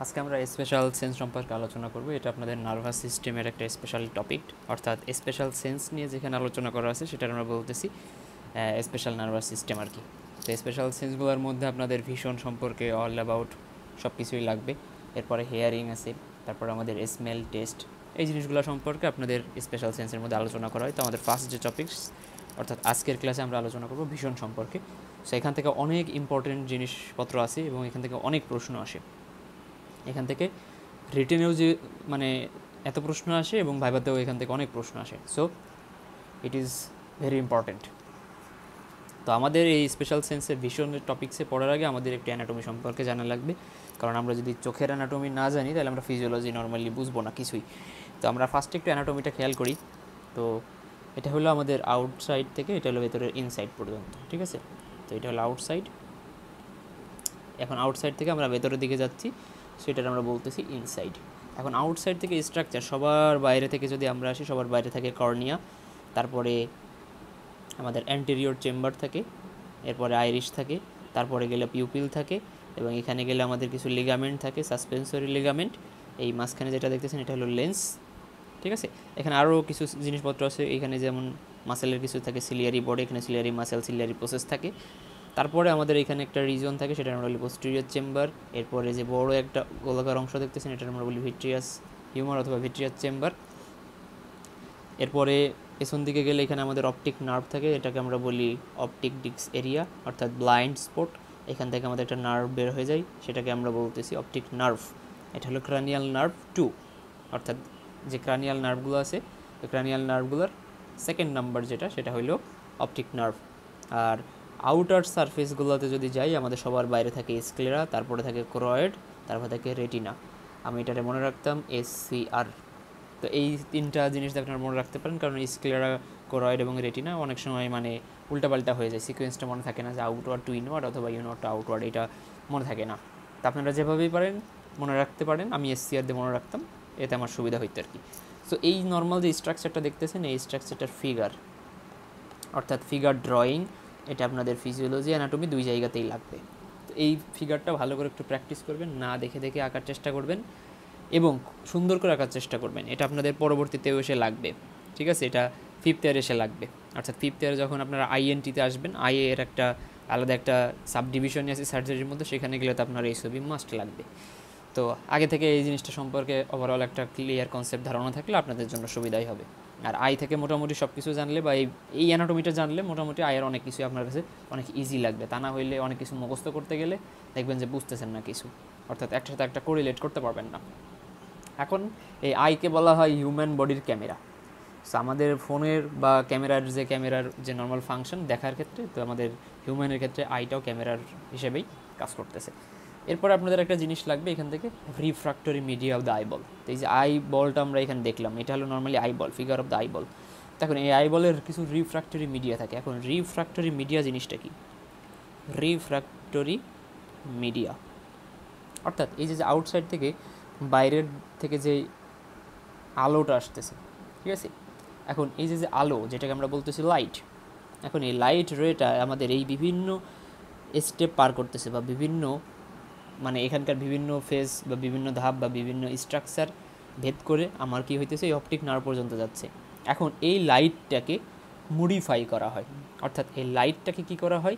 আজকে আমরা special sense সম্পর্কে আলোচনা করব। এটা আপনাদের নার্ভাস সিস্টেমের একটা স্পেশাল টপিক, অর্থাৎ স্পেশাল সেন্স নিয়ে যেখানে আলোচনা করা আছে সেটা আমরা বলতেছি স্পেশাল নার্ভাস সিস্টেম আর কি। তো স্পেশাল সেন্সগুলোর মধ্যে আপনাদের ভিশন সম্পর্কে অল অ্যাবাউট সব কিছুই লাগবে। এরপরে হেয়ারিং আছে, তারপর আমাদের স্মেল টেস্ট, এই জিনিসগুলো সম্পর্কে আপনাদের স্পেশাল সেন্সের মধ্যে আলোচনা করা হয়। তো আমাদের ফার্স্ট যে টপিকস, অর্থাৎ আজকের ক্লাসে আমরা আলোচনা করব ভিশন সম্পর্কে। সো এখান থেকে অনেক ইম্পর্টেন্ট জিনিসপত্র আছে এবং এখান থেকে অনেক প্রশ্ন আসে। এখান থেকে রিটেনেও যে মানে এত প্রশ্ন আসে এবং ভাইভাতেও এখান থেকে অনেক প্রশ্ন আসে। So it is very important. তো আমাদের এই স্পেশাল সেন্সের ভিশনের টপিক্সে পড়ার আগে আমাদের একটু অ্যানাটমি সম্পর্কে জানা লাগবে, কারণ আমরা যদি চোখের অ্যানাটমি না জানি তাহলে আমরা ফিজিওলজি নর্মালি বুঝবো না কিছুই। তো আমরা ফার্স্টে একটু অ্যানাটমিটা খেয়াল করি। তো এটা হলো আমাদের আউটসাইড থেকে, এটা হলো ভেতরের ইনসাইড পর্যন্ত, ঠিক আছে। তো এটা হলো আউটসাইড। এখন আউটসাইড থেকে আমরা ভেতরের দিকে যাচ্ছি, সেটা আমরা বলতেছি ইনসাইড। এখন আউটসাইড থেকে স্ট্রাকচার, সবার বাইরে থেকে যদি আমরা আসি, সবার বাইরে থাকে কর্নিয়া, তারপরে আমাদের অ্যান্টেরিয়র চেম্বার থাকে, এরপরে আইরিশ থাকে, তারপরে গেলে পিউপিল থাকে, এবং এখানে গেলে আমাদের কিছু লিগামেন্ট থাকে, সাসপেন্সরি লিগামেন্ট। এই মাঝখানে যেটা দেখতেছেন এটা হলো লেন্স, ঠিক আছে। এখানে আরও কিছু জিনিসপত্র আছে, এখানে যেমন মাসেলের কিছু থাকে, সিলিয়ারি বডি, এখানে সিলিয়ারি মাসেল, সিলিয়ারি প্রসেস থাকে। তারপরে আমাদের এখানে একটা রিজন থাকে, সেটা আমরা বলি পোস্টেরিয়র চেম্বার। এরপরে যে বড় একটা গোলাকার অংশ দেখতেছেন এটা আমরা বলি ভিট্রিয়াস হিউমার অথবা ভিট্রিয়াস চেম্বার। এরপরে পেছন দিকে গেলে এখানে আমাদের অপটিক নার্ভ থাকে, এটাকে আমরা বলি অপটিক ডিস্ক এরিয়া অর্থাৎ ব্লাইন্ড স্পট। এখান থেকে আমাদের একটা নার্ভ বের হয়ে যায়, সেটাকে আমরা বলতেছি অপটিক নার্ভ। এটা হলো ক্রানিয়াল নার্ভ 2, অর্থাৎ যে ক্রানিয়াল নার্ভগুলো আছে ওই ক্রানিয়াল নার্ভগুলোর সেকেন্ড নাম্বার যেটা, সেটা হলো অপটিক নার্ভ। আর আউটার সারফেসগুলোতে যদি যাই, আমাদের সবার বাইরে থাকে স্ক্লেরা, তারপরে থাকে ক্রয়েড, তারপরে থাকে রেটিনা। আমি এটারে মনে রাখতাম SCR। তো এই তিনটা জিনিস আপনারা মনে রাখতে পারেন, কারণ স্ক্লেরা, ক্রয়েড এবং রেটিনা অনেক সময় মানে উল্টাপাল্টা হয়ে যায়, সিকোয়েন্সটা মনে থাকে না, যে আউটওয়ার্ড টু ইনওয়ার্ড অথবা ইনওয়ার্ড টু আউটওয়ার্ড, এটা মনে থাকে না। তা আপনারা যেভাবেই পারেন মনে রাখতে পারেন, আমি SCR দিয়ে মনে রাখতাম, এতে আমার সুবিধা হইতো আর কি। সো এই নর্মাল যে স্ট্রাকচারটা দেখতেছেন, এই স্ট্রাকচারটার ফিগার অর্থাৎ ফিগার ড্রয়িং, এটা আপনাদের ফিজিওলজি অ্যানাটমি দুই জায়গাতেই লাগবে। তো এই ফিগারটা ভালো করে একটু প্র্যাকটিস করবেন, না দেখে দেখে আঁকার চেষ্টা করবেন এবং সুন্দর করে আঁকার চেষ্টা করবেন। এটা আপনাদের পরবর্তীতেও এসে লাগবে, ঠিক আছে। এটা ফিফথ ইয়ারে এসে লাগবে, অর্থাৎ ফিফথ ইয়ারে যখন আপনারা INT-তে আসবেন, এর একটা আলাদা একটা সাব ডিভিশনই আছে সার্জারির মধ্যে, সেখানে গেলে তো আপনার এই ছবি মাস্ট লাগবে। তো আগে থেকে এই জিনিসটা সম্পর্কে ওভারঅল একটা ক্লিয়ার কনসেপ্ট ধারণা থাকলে আপনাদের জন্য সুবিধাই হবে। আর থেকে মোটামুটি সব কিছু জানলে বা এই অ্যানাটমিটা জানলে মোটামুটি এর অনেক কিছু আপনার কাছে অনেক ইজি লাগবে। তা না হইলে অনেক কিছু মুখস্থ করতে গেলে দেখবেন যে বুঝতেছেন না কিছু, অর্থাৎ একটার সাথে একটা কোরিলেট করতে পারবেন না। এখন এই আইকে বলা হয় হিউম্যান বডির ক্যামেরা। সো আমাদের ফোনের বা ক্যামেরার যে নর্মাল ফাংশন দেখার ক্ষেত্রে, তো আমাদের হিউম্যানের ক্ষেত্রে আইটাও ক্যামেরার হিসেবেই কাজ করতেছে। এরপর আপনাদের একটা জিনিস লাগবে এখান থেকে, refractory media of the eyeball. তো এই যে আই বলটা আমরা এখানে দেখলাম, এটা হলো normally eyeball, figure of the eyeball. এখন এই আইবলের কিছু রিফ্র্যাক্টরি মিডিয়া থাকে। এখন রিফ্র্যাক্টরি মিডিয়া জিনিসটা কি? রিফ্র্যাক্টরি মিডিয়া অর্থাৎ এই যে আউটসাইড থেকে, বাইরের থেকে যে আলোটা আসতেছে, ঠিক আছে। এখন এই যে আলো, যেটাকে আমরা বলতেছি লাইট, এখন এই লাইট রেটা আমাদের এই বিভিন্ন স্টেপ পার করতেছে বা বিভিন্ন মানে এখানকার বিভিন্ন ফেজ বা বিভিন্ন ধাপ বা বিভিন্ন স্ট্রাকচার ভেদ করে আমার কি হইতেছে, এই অপটিক নার্ভ পর্যন্ত যাচ্ছে। এখন এই লাইটটাকে মডিফাই করা হয়, অর্থাৎ এই লাইটটাকে কি করা হয়,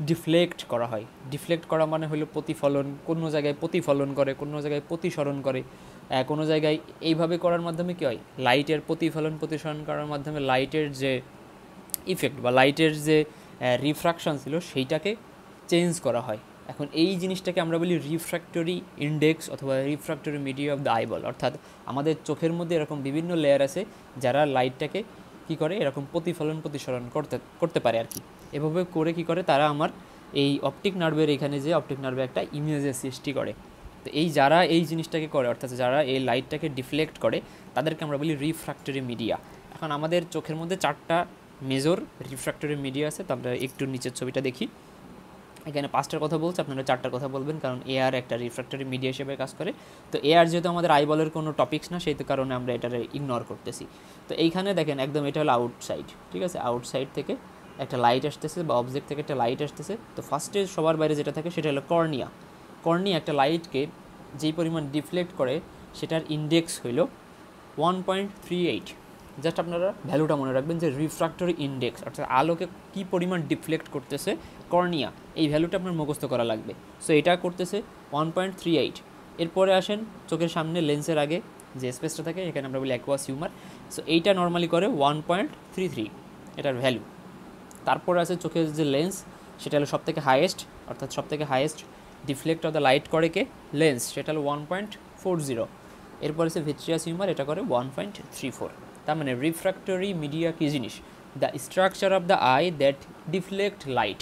ডিফ্লেক্ট করা হয়। ডিফ্লেক্ট করা মানে হলো প্রতিফলন, কোনো জায়গায় প্রতিফলন করে, কোনো জায়গায় প্রতিসরণ করে, কোনো জায়গায় এইভাবে করার মাধ্যমে কী হয়, লাইটের প্রতিফলন প্রতিসরণ করার মাধ্যমে লাইটের যে ইফেক্ট বা লাইটের যে রিফ্র্যাকশন ছিল সেইটাকে চেঞ্জ করা হয়। এখন এই জিনিসটাকে আমরা বলি রিফ্র্যাক্টরি ইন্ডেক্স অথবা refractory media of the eyeball. অর্থাৎ আমাদের চোখের মধ্যে এরকম বিভিন্ন লেয়ার আছে যারা লাইটটাকে কী করে, এরকম প্রতিফলন প্রতিসরণ করতে পারে আর কি। এভাবে করে কী করে, তারা আমার এই অপটিক নার্ভের এখানে যে অপটিক নার্ভে একটা ইমেজের সৃষ্টি করে। তো যারা এই জিনিসটাকে করে, অর্থাৎ যারা এই লাইটটাকে ডিফ্লেক্ট করে, তাদেরকে আমরা বলি রিফ্র্যাক্টরি মিডিয়া। এখন আমাদের চোখের মধ্যে 4টা মেজর রিফ্র্যাক্টরি মিডিয়া আছে। তো আমরা একটু নিচের ছবিটা দেখি, এখানে 5টার কথা বলছে, আপনারা 4টার কথা বলবেন, কারণ এআর একটা রিফ্র্যাক্টরি মিডিয়া হিসেবে কাজ করে। তো এআর যেহেতু আমাদের আইবলের কোনো টপিক্স না, সেই কারণে আমরা এটারে ইগনোর করতেছি। তো এইখানে দেখেন একদম এটা হলো আউটসাইড, ঠিক আছে। আউটসাইড থেকে একটা লাইট আসতেছে বা অবজেক্ট থেকে একটা লাইট আসতেছে। তো ফার্স্টে সবার বাইরে যেটা থাকে সেটা হলো কর্নিয়া। কর্নিয়া একটা লাইটকে যেই পরিমাণ ডিফ্লেক্ট করে সেটার ইন্ডেক্স হইল 1.38। জাস্ট আপনারা ভ্যালুটা মনে রাখবেন যে রিফ্র্যাক্টরি ইন্ডেক্স অর্থাৎ আলোকে কী পরিমাণ ডিফ্লেক্ট করতেছে কর্নিয়া, এই ভ্যালুটা আপনার মুখস্থ করা লাগবে। সো এটা করতেছে 1.38। এরপরে আসেন চোখের সামনে লেন্সের আগে যে স্পেসটা থাকে এখানে আমরা বলি অ্যাকুয়াস হিউমার। সো এইটা নর্মালি করে 1.33 এটার ভ্যালু। তারপরে আছে চোখের যে লেন্স সেটা হলো সবথেকে হাইয়েস্ট, অর্থাৎ সবথেকে highest deflect of the light করে কে লেন্স, সেটা হলো 1.40। এরপর আছে ভিট্রিয়াস হিউমার, এটা করে 1.34। তার মানে রিফ্র্যাক্টরি মিডিয়া কী জিনিস? The structure of the I that deflect light.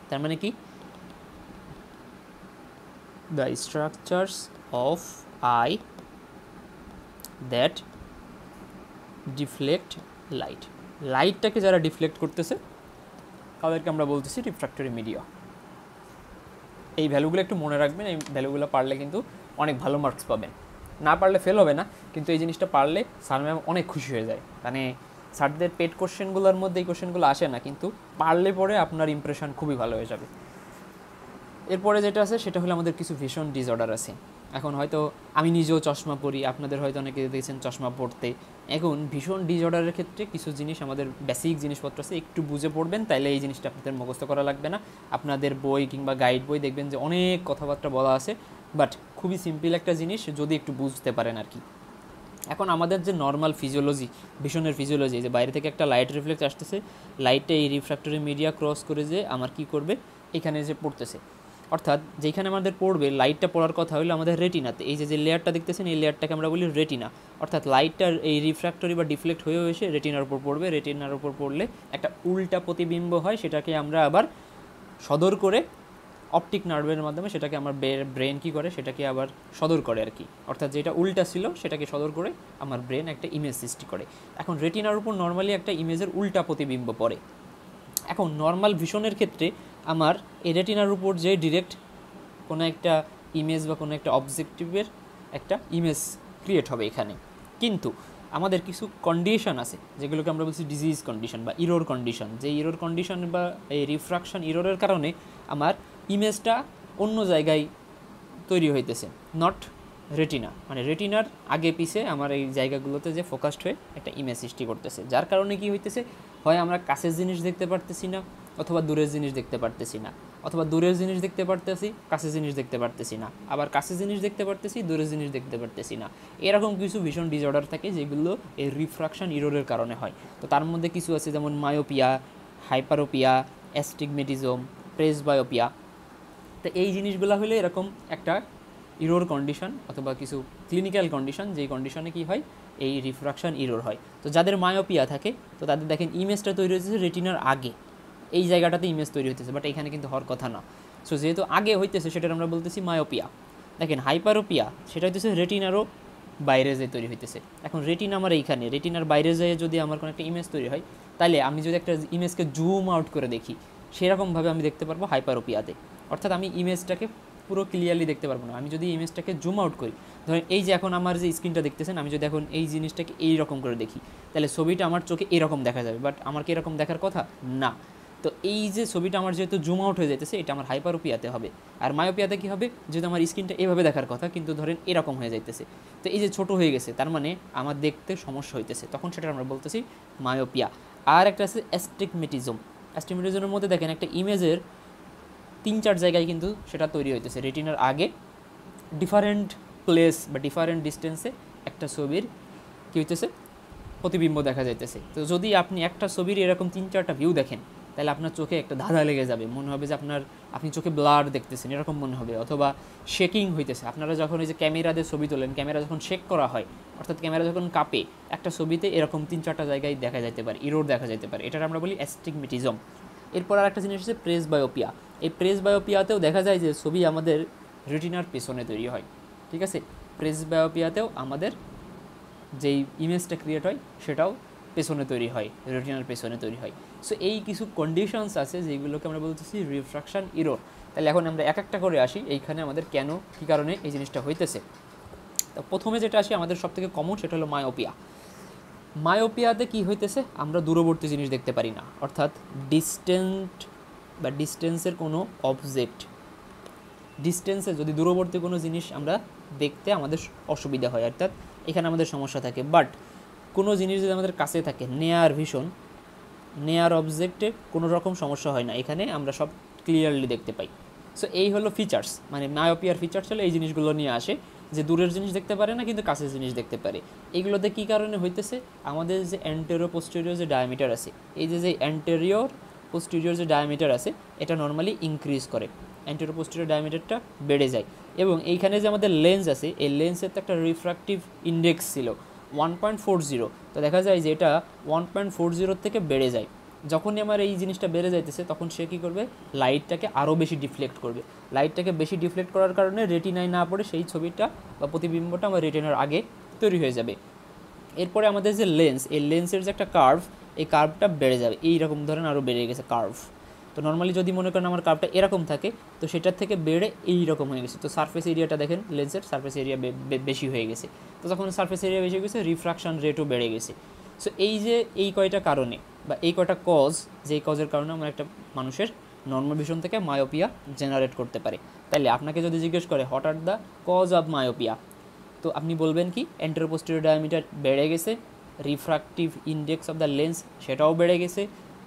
তার মানে কি? The structures of I that deflect light, লাইটটাকে যারা ডিফ্লেক্ট করতেছে তাদেরকে আমরা বলতেছি রিফ্র্যাক্টরি মিডিয়া। এই ভ্যালুগুলো একটু মনে রাখবেন, এই ভ্যালুগুলো পারলে কিন্তু অনেক ভালো মার্কস পাবেন। না পারলে ফেল হবে না, কিন্তু এই জিনিসটা পারলে স্যার ম্যাম অনেক খুশি হয়ে যায়। মানে স্যারদের পেড কোশ্চেনগুলোর মধ্যে এই কোশ্চেনগুলো আসে না, কিন্তু পারলে পরে আপনার ইমপ্রেশন খুবই ভালো হয়ে যাবে। এরপরে যেটা আছে সেটা হলো আমাদের কিছু ভিশন ডিসঅর্ডার আছে। এখন হয়তো আমি নিজেও চশমা পরি, আপনাদের হয়তো অনেকে দেখছেন চশমা পড়তে। এখন ভীষণ ডিসঅর্ডারের ক্ষেত্রে কিছু জিনিস আমাদের বেসিক জিনিসপত্র আছে, একটু বুঝে পড়বেন, তাইলে এই জিনিসটা আপনাদের মুখস্থ করা লাগবে না। আপনাদের বই কিংবা গাইড বই দেখবেন যে অনেক কথাবার্তা বলা আছে, বাট খুবই সিম্পল একটা জিনিস যদি একটু বুঝতে পারেন আর কি। এখন আমাদের যে নর্মাল ফিজিওলজি, ভিশনের ফিজিওলজি, যে বাইরে থেকে একটা লাইট রিফ্লেক্ট আসতেছে, লাইটটা এই রিফ্র্যাক্টরি মিডিয়া ক্রস করে যে আমার কি করবে এখানে যে পড়তেছে, অর্থাৎ যেখানে আমাদের পড়বে লাইটটা পড়ার কথা হলো আমাদের রেটিনাতে। এই যে লেয়ারটা দেখতেছেন এই লেয়ারটাকে আমরা বলি রেটিনা, অর্থাৎ লাইটটার এই রিফ্র্যাক্টরি বা ডিফ্লেক্ট হয়ে এসে রেটিনার উপর পড়বে। রেটিনার উপর পড়লে একটা উল্টা প্রতিবিম্ব হয়, সেটাকে আমরা আবার সদর করে অপটিক নার্ভের মাধ্যমে সেটাকে আমার ব্রেন কী করে সেটাকে আবার সদর করে আর কি, অর্থাৎ যেটা উল্টা ছিল সেটাকে সদর করে আমার ব্রেন একটা ইমেজ সৃষ্টি করে। এখন রেটিনার উপর নর্মালি একটা ইমেজের উল্টা প্রতিবিম্ব পড়ে। এখন নর্মাল ভিশনের ক্ষেত্রে আমার এই রেটিনার উপর যে ডিরেক্ট কোনো একটা ইমেজ বা কোনো একটা অবজেক্টিভের একটা ইমেজ ক্রিয়েট হবে এখানে, কিন্তু আমাদের কিছু কন্ডিশন আছে যেগুলোকে আমরা বলছি ডিজিজ কন্ডিশন বা ইরোর কন্ডিশন। যে ইরোর কন্ডিশন বা এই রিফ্র্যাকশন ইরোরের কারণে আমার ইমেজটা অন্য জায়গায় তৈরি হইতেছে, নট রেটিনা, মানে রেটিনার আগে পিছে আমার এই জায়গাগুলোতে যে ফোকাসড হয়ে একটা ইমেজ সৃষ্টি করতেছে, যার কারণে কি হইতেছে, হয় আমরা কাছের জিনিস দেখতে পারতেছি না, অথবা দূরের জিনিস দেখতে পারতেছি না, অথবা দূরের জিনিস দেখতে পারতেছি কাছের জিনিস দেখতে পারতেছি না, আবার কাছের জিনিস দেখতে পারতেছি দূরের জিনিস দেখতে পারতেছি না। এরকম কিছু ভীষণ ডিসঅর্ডার থাকে যেগুলো এই রিফ্র্যাকশন ইরোরের কারণে হয়। তো তার মধ্যে কিছু আছে যেমন মায়োপিয়া, হাইপারোপিয়া, অ্যাস্টিগমেটিজম, প্রেসবায়োপিয়া। তো এই জিনিসগুলো হলে এরকম একটা ইরোর কন্ডিশন অথবা কিছু ক্লিনিক্যাল কন্ডিশন, যেই কন্ডিশনে কি হয় এই রিফ্র্যাকশন ইরোর হয়। তো যাদের মায়োপিয়া থাকে তো তাদের দেখেন ইমেজটা তৈরি হয়েছে রেটিনার আগে, এই জায়গাটাতে ইমেজ তৈরি হইতেছে, বাট এখানে কিন্তু হওয়ার কথা না। সো যেহেতু আগে হইতেছে সেটা আমরা বলতেছি মায়োপিয়া। দেখেন হাইপারোপিয়া সেটা হইতেছে রেটিনারও বাইরে যেয়ে তৈরি হইতেছে। এখন রেটিনা আমার এইখানে, রেটিনার বাইরে যেয়ে যদি আমার কোনো একটা ইমেজ তৈরি হয়, তাহলে আমি যদি একটা ইমেজকে জুম আউট করে দেখি সেরকমভাবে আমি দেখতে পারবো হাইপারোপিয়াতে, অর্থাৎ আমি ইমেজটাকে পুরো ক্লিয়ারলি দেখতে পারবো না। আমি যদি ইমেজটাকে জুম আউট করি, ধরেন এই যে এখন আমার যে স্ক্রিনটা দেখতেছেন, আমি যদি এখন এই জিনিসটাকে এইরকম করে দেখি তাহলে ছবিটা আমার চোখে এরকম দেখা যাবে, বাট আমার কি এরকম দেখার কথা না। তো এই যে ছবিটা আমার যেহেতু জুম আউট হয়ে যেতেছে, এটা আমার হাইপারোপিয়াতে হবে। আর মায়োপিয়াতে কী হবে, যেহেতু আমার স্ক্রিনটা এভাবে দেখার কথা কিন্তু ধরেন এরকম হয়ে যাইতেছে, তো এই যে ছোট হয়ে গেছে তার মানে আমার দেখতে সমস্যা হইতেছে, তখন সেটা আমরা বলতেছি মায়োপিয়া। আর একটা আছে অ্যাস্টিগমেটিজম। অ্যাস্টিগমেটিজমের মধ্যে দেখেন একটা ইমেজের 3-4 জায়গায় কিন্তু সেটা তৈরি হইতেছে রেটিনার আগে, ডিফারেন্ট প্লেস বা ডিফারেন্ট ডিস্টেন্সে একটা ছবির কী হইতেছে প্রতিবিম্ব দেখা যাইতেছে। তো যদি আপনি একটা ছবির এরকম 3-4টা ভিউ দেখেন তাহলে আপনার চোখে একটা ধাঁধা লেগে যাবে, মনে হবে যে আপনি চোখে ব্লার দেখতেছেন এরকম মনে হবে, অথবা শেকিং হইতেছে। আপনারা যখন এই যে ক্যামেরা দিয়ে ছবি তোলেন, ক্যামেরা যখন শেক করা হয় অর্থাৎ ক্যামেরা যখন কাঁপে, একটা ছবিতে এরকম 3-4টা জায়গায় দেখা যেতে পারে, ইরোর দেখা যেতে পারে, এটার আমরা বলি অ্যাস্টিগমেটিজম। এরপর আর একটা জিনিস হচ্ছে প্রেসবায়োপিয়া। এই প্রেসবায়োপিয়াতেও দেখা যায় যে ছবি আমাদের রেটিনার পেছনে তৈরি হয়, ঠিক আছে। প্রেসবায়োপিয়াতেও আমাদের যেই ইমেজটা ক্রিয়েট হয় সেটাও পেছনে তৈরি হয়, রেটিনার পেছনে তৈরি হয়। সো এই কিছু কন্ডিশনস আছে যেগুলোকে আমরা বলতেছি রিফ্র্যাকশন ইরোর। তাহলে এখন আমরা এক একটা করে আসি এইখানে আমাদের কেন কী কারণে এই জিনিসটা হইতেছে। তো প্রথমে যেটা আসি আমাদের সবথেকে কমন সেটা হলো মায়োপিয়া। মায়োপিয়াতে কী হইতেছে, আমরা দূরবর্তী জিনিস দেখতে পারি না, অর্থাৎ ডিস্টেন্সের কোনো অবজেক্ট ডিস্টেন্সে যদি দূরবর্তী কোনো জিনিস আমরা দেখতে আমাদের অসুবিধা হয়, অর্থাৎ এখানে আমাদের সমস্যা থাকে। বাট কোনো জিনিস যদি আমাদের কাছে থাকে, নেয়ার ভিশন, নেয়ার অবজেক্টে কোনো রকম সমস্যা হয় না, এখানে আমরা সব ক্লিয়ারলি দেখতে পাই। সো এই হলো ফিচার্স, মানে মায়োপিয়ার ফিচার্স হলো এই জিনিসগুলো নিয়ে আসে, যে দূরের জিনিস দেখতে পারে না কিন্তু কাছের জিনিস দেখতে পারে। এইগুলোতে কী কারণে হইতেছে, আমাদের যে অ্যান্টেরিয়র পোস্টেরিয়র যে ডায়ামিটার আছে, এই যে অ্যান্টেরিয়র পোস্টেরিয়র যে ডায়ামিটার আছে এটা নর্মালি ইনক্রিজ করে, অ্যান্টেরিয়র পোস্টেরিয়র ডায়ামিটারটা বেড়ে যায়। এবং এইখানে যে আমাদের লেন্স আছে, এই লেন্সের তো একটা রিফ্র্যাক্টিভ ইন্ডেক্স ছিল 1.40, তো দেখা যায় যে এটা 1.40 থেকে বেড়ে যায়। যখনই আমার এই জিনিসটা বেড়ে যাইতেছে তখন সে কী করবে, লাইটটাকে আরও বেশি ডিফ্লেক্ট করবে। লাইটটাকে বেশি ডিফ্লেক্ট করার কারণে রেটিনায় না পড়ে সেই ছবিটা বা প্রতিবিম্বটা আমার রেটিনার আগে তৈরি হয়ে যাবে। এরপরে আমাদের যে লেন্স, এই লেন্সের যে একটা কার্ভ, এই কার্ভটা বেড়ে যাবে, এইরকম ধরেন আরও বেড়ে গেছে কার্ভ। তো নর্মালি যদি মনে করেন আমার কার্ভটা এরকম থাকে, তো সেটার থেকে বেড়ে এইরকম হয়ে গেছে। তো সারফেস এরিয়াটা দেখেন, লেন্সের সারফেস এরিয়া বেশি হয়ে গেছে। তো যখন সারফেস এরিয়া বেশি হয়ে গেছে, রিফ্রাকশন রেটও বেড়ে গেছে। সো এই যে এই কয়টা কারণে বা এই কয়টা কজ, যেই কজের কারণে আমার একটা মানুষের নর্মাল ভিশন থেকে মায়োপিয়া জেনারেট করতে পারে। তাইলে আপনাকে যদি জিজ্ঞেস করে what are the cause of myopia, তো আপনি বলবেন কি, অ্যান্টেরিয়র পোস্টেরিয়র ডায়ামিটার বেড়ে গেছে, refractive index of the lens সেটাও বেড়ে গেছে,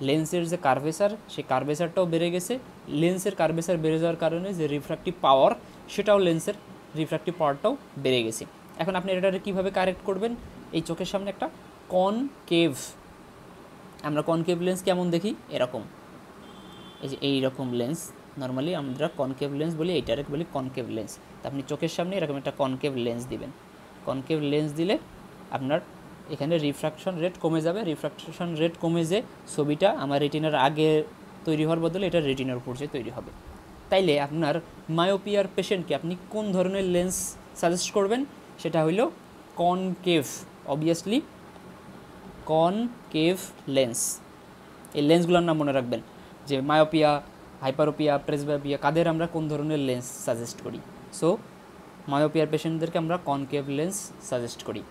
লেন্সের যে কার্ভেচার সেই কার্ভেচারটাও বেড়ে গেছে, লেন্সের কার্ভেচার বেড়ে যাওয়ার কারণে যে রিফ্রাক্টিভ পাওয়ার সেটাও লেন্সের রিফ্রাক্টিভ পাওয়ারটাও বেড়ে গেছে। এখন আপনি এটাকে কীভাবে কারেক্ট করবেন, এই চোখের সামনে একটা কনকেভ, আমরা কনকেভ লেন্স কেমন দেখি, এরকম, এই যে এইরকম লেন্স নর্মালি আমরা কনকেভ লেন্স বলি, এইটাকে বলি কনকেভ লেন্স। তো আপনি চোখের সামনে এরকম একটা কনকেভ লেন্স দিবেন। কনকেভ লেন্স দিলে আপনার এখানে রিফ্রাকশন রেট কমে যাবে, রিফ্রাকশন রেট কমে যে ছবিটা আমার রেটিনার আগে তৈরি হওয়ার বদলে এটা রেটিনার উপর যে তৈরি হবে। তাইলে আপনার মায়োপিয়ার পেশেন্টকে আপনি কোন ধরনের লেন্স সাজেস্ট করবেন, সেটা হইল কনকেভ, অবভিয়াসলি কনকেভ লেন্স। এই লেন্সগুলোর নাম মনে রাখবেন, যে মায়োপিয়া, হাইপারোপিয়া, প্রেসবায়োপিয়া কাদের আমরা কোন ধরনের লেন্স সাজেস্ট করি। সো মায়োপিয়ার পেশেন্টদেরকে আমরা কনকেভ লেন্স সাজেস্ট করি।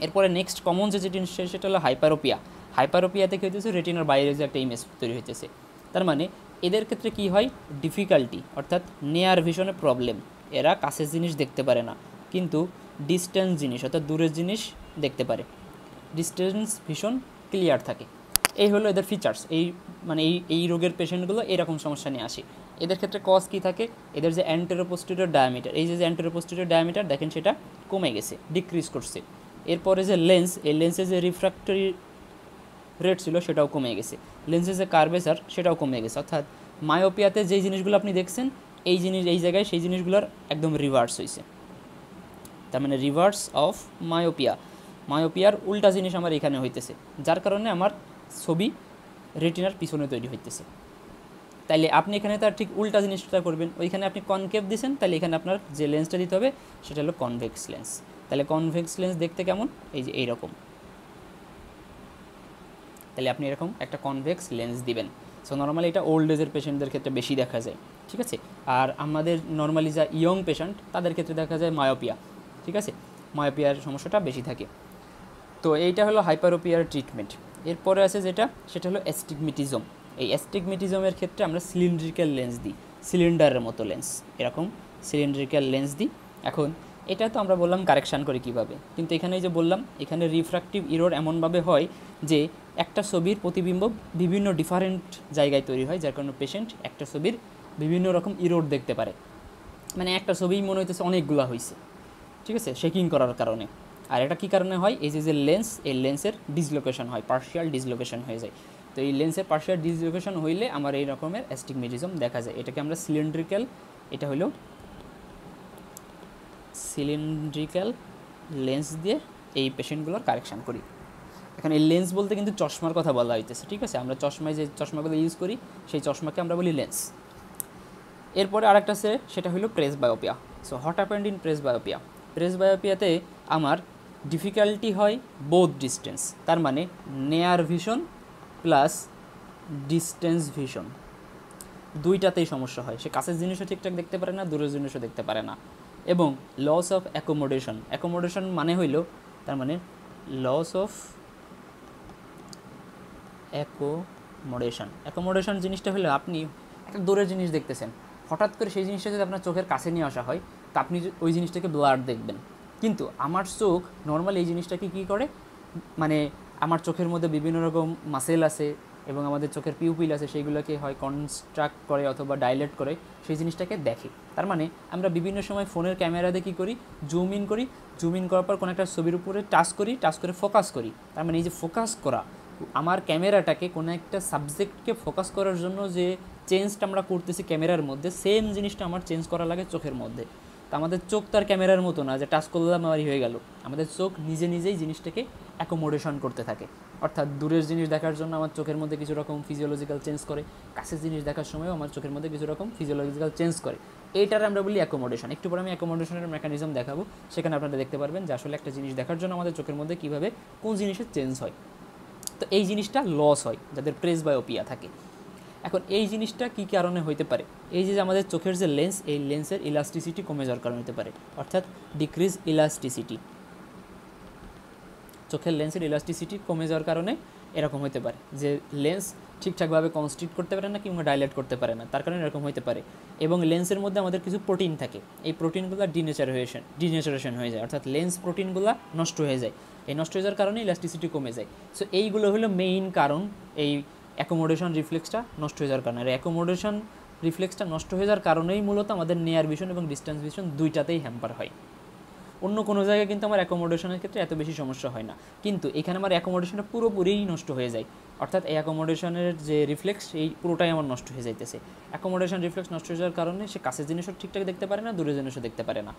এরপরে নেক্সট কমন যে জিনিস সেটা হলো হাইপারোপিয়া। হাইপারোপিয়াতে কী হইতেছে, রেটিনার বাইরে যে একটা ইমেজ তৈরি হইতেছে। তার মানে এদের ক্ষেত্রে কি হয়, ডিফিকাল্টি অর্থাৎ নেয়ার ভিশনে প্রবলেম, এরা কাছের জিনিস দেখতে পারে না কিন্তু ডিস্টেন্স জিনিস অর্থাৎ দূরের জিনিস দেখতে পারে, ডিস্টেন্স ভিশন ক্লিয়ার থাকে। এই হলো এদের ফিচার্স। এই মানে এই রোগের পেশেন্টগুলো এরকম সমস্যা নিয়ে আসে। এদের ক্ষেত্রে কজ কী থাকে, এদের যে অ্যান্টেরিয়র পোস্টেরিয়র ডায়ামিটার, এই যে অ্যান্টেরিয়র পোস্টেরিয়র ডায়ামিটার দেখেন সেটা কমে গেছে, ডিক্রিজ করছে। এরপরে যে লেন্স, এই লেন্সের যে রিফ্র্যাক্টরি রেট ছিল সেটাও কমে গেছে, লেন্সের যে কার্ভেচার সেটাও কমে গেছে। অর্থাৎ মায়োপিয়াতে যেই জিনিসগুলো আপনি দেখছেন এই জায়গায় সেই জিনিসগুলোর একদম রিভার্স হয়েছে। তার মানে রিভার্স অফ মায়োপিয়ার উল্টা জিনিস আমার এখানে হইতেছে, যার কারণে আমার ছবি রেটিনার পিছনে তৈরি হইতেছে। তাইলে আপনি এখানে তার ঠিক উল্টা জিনিসটা করবেন, ওইখানে আপনি কনকেভ দিয়েছেন, তাহলে এখানে আপনার যে লেন্সটা দিতে হবে সেটা হলো কনভেক্স লেন্স। তাহলে কনভেক্স লেন্স দেখতে কেমন, এই যে এইরকম, তাহলে আপনি এরকম একটা কনভেক্স লেন্স দিবেন। সো নর্মালি এটা ওল্ড এজের পেশেন্টদের ক্ষেত্রে বেশি দেখা যায়, ঠিক আছে। আর আমাদের নর্মালি যা ইয়ং পেশেন্ট তাদের ক্ষেত্রে দেখা যায় মায়োপিয়া, ঠিক আছে, মায়োপিয়ার সমস্যাটা বেশি থাকে। তো এইটা হলো হাইপারোপিয়ার ট্রিটমেন্ট। এরপরে আছে যেটা, সেটা হলো অ্যাস্টিগমেটিজম। এই অ্যাস্টিগমেটিজমের ক্ষেত্রে আমরা সিলিন্ড্রিক্যাল লেন্স দিই, সিলিন্ডারের মতো লেন্স, এরকম সিলিন্ড্রিক্যাল লেন্স দিই। এখন এটা তো আমরা বললাম কারেকশান করি কীভাবে, কিন্তু এখানে যে বললাম এখানে রিফ্র্যাক্টিভ ইরোর এমনভাবে হয় যে একটা ছবির প্রতিবিম্ব বিভিন্ন ডিফারেন্ট জায়গায় তৈরি হয়, যার কারণে পেশেন্ট একটা ছবির বিভিন্ন রকম ইরোর দেখতে পারে। মানে একটা ছবি মনে হইতেছে অনেকগুলো হয়েছে, ঠিক আছে, শেকিং করার কারণে। আর এটা কী কারণে হয়, এই যে লেন্স, এই লেন্সের ডিসলোকেশন হয়, পার্শিয়াল ডিসলোকেশন হয়ে যায়। তো এই লেন্সের পার্শিয়াল ডিসলোকেশন হইলে আমার এই রকমের অ্যাস্টিগমেটিজম দেখা যায়। এটাকে আমরা সিলিন্ড্রিক্যাল, এটা হলো সিলিন্ড্রিক্যাল লেন্স দিয়ে এই পেশেন্টগুলোর কারেকশান করি। এখন এই লেন্স বলতে কিন্তু চশমার কথা বলা হইতেছে, ঠিক আছে, আমরা চশমায় যে চশমাগুলো ইউজ করি সেই চশমাকে আমরা বলি লেন্স। এরপরে আরেকটা আছে, সেটা হলো presbyopia. So what happened in presbyopia, প্রেসবায়োপিয়াতে আমার ডিফিকাল্টি হয় বোথ ডিস্টেন্স, তার মানে near vision plus distance vision, দুইটাতেই সমস্যা হয়। সে কাছের জিনিসও ঠিকঠাক দেখতে পারে না, দূরের জিনিসও দেখতে পারে না। এবং লস অফ অ্যাকোমোডেশন, অ্যাকোমোডেশন মানে হইল, তার মানে লস অফ অ্যাকোমোডেশন জিনিসটা হলো আপনি একটা দূরের জিনিস দেখতেছেন, হঠাৎ করে সেই জিনিসটা যদি আপনার চোখের কাছে নিয়ে আসা হয় তো আপনি ওই জিনিসটাকে ব্লার দেখবেন। কিন্তু আমার চোখ নর্মাল এই জিনিসটাকে কী করে, মানে আমার চোখের মধ্যে বিভিন্ন রকম মাসেল আছে এবং আমাদের চোখের পিউপিল আছে, সেইগুলোকে হয় কনস্ট্রাক্ট করে অথবা ডাইলেট করে, সেই জিনিসটাকে দেখে। তার মানে আমরা বিভিন্ন সময় ফোনের ক্যামেরাতে কী করি, জুম ইন করার পর কোনো একটা ছবির উপরে টাচ করে ফোকাস করি। তার মানে এই যে ফোকাস করা, আমার ক্যামেরাটাকে কোনো একটা সাবজেক্টকে ফোকাস করার জন্য যে চেঞ্জটা আমরা করতেছি ক্যামেরার মধ্যে, সেম জিনিসটা আমার চেঞ্জ করা লাগে চোখের মধ্যে। তো আমাদের চোখ তার ক্যামেরার মতো না যে টাচ করলাম আমারই হয়ে গেল, আমাদের চোখ নিজেই জিনিসটাকে অ্যাকোমোডেশন করতে থাকে। অর্থাৎ দূরের জিনিস দেখার জন্য আমার চোখের মধ্যে কিছু রকম ফিজিওলজিক্যাল চেঞ্জ করে, কাছের জিনিস দেখার সময়ও আমার চোখের মধ্যে কিছু রকম ফিজিওলজিক্যাল চেঞ্জ করে। এইটার আমরা বলি অ্যাকোমোডেশন। একটু পরে আমি অ্যাকোমোডেশনের মেকানিজম দেখাবো, সেখানে আপনারা দেখতে পারবেন যে আসলে একটা জিনিস দেখার জন্য আমাদের চোখের মধ্যে কীভাবে কোন জিনিসের চেঞ্জ হয়। তো এই জিনিসটা লস হয় যাদের প্রেসবায়োপিয়া থাকে। এখন এই জিনিসটা কী কারণে হইতে পারে, এই যে আমাদের চোখের যে লেন্স, এই লেন্সের ইলাস্টিসিটি কমে যাওয়ার কারণে হতে পারে, অর্থাৎ ডিক্রিজ ইলাস্টিসিটি। চোখের লেন্সের ইলাস্টিসিটি কমে যাওয়ার কারণে এরকম হতে পারে যে লেন্স ঠিকঠাকভাবে কনস্ট্রিক্ট করতে পারে না কিংবা ডাইলেট করতে পারে না, তার কারণে এরকম হতে পারে। এবং লেন্সের মধ্যে আমাদের কিছু প্রোটিন থাকে, এই প্রোটিনগুলো ডিনেচারেশন হয়ে যায়, অর্থাৎ লেন্স প্রোটিনগুলো নষ্ট হয়ে যায়। এই নষ্ট হয়ে যাওয়ার কারণে ইলাস্টিসিটি কমে যায়। সো এইগুলো হলো মেইন কারণ এই অ্যাকোমোডেশন রিফ্লেক্সটা নষ্ট হয়ে যাওয়ার কারণে। আর অ্যাকোমোডেশন রিফ্লেক্সটা নষ্ট হয়ে যাওয়ার কারণেই মূলত আমাদের নিয়ার ভিশন এবং ডিস্টেন্স ভিশন দুইটাতেই হ্যাম্পার হয়। অন্য কোনো জায়গায় কিন্তু আমার অ্যাকোমোডেশনের ক্ষেত্রে এত বেশি সমস্যা হয় না, কিন্তু এখানে আমার অ্যাকোমোডেশনটা পুরোপুরিই নষ্ট হয়ে যায়। অর্থাৎ এই অ্যাকোমোডেশনের যে রিফ্লেক্স, এই পুরোটাই আমার নষ্ট হয়ে যাইতেছে। অ্যাকোমোডেশন রিফ্লেক্স নষ্ট হয়ে যাওয়ার কারণে সে কাছের জিনিসও ঠিকঠাক দেখতে পারে না, দূরের জিনিসও দেখতে পারে না।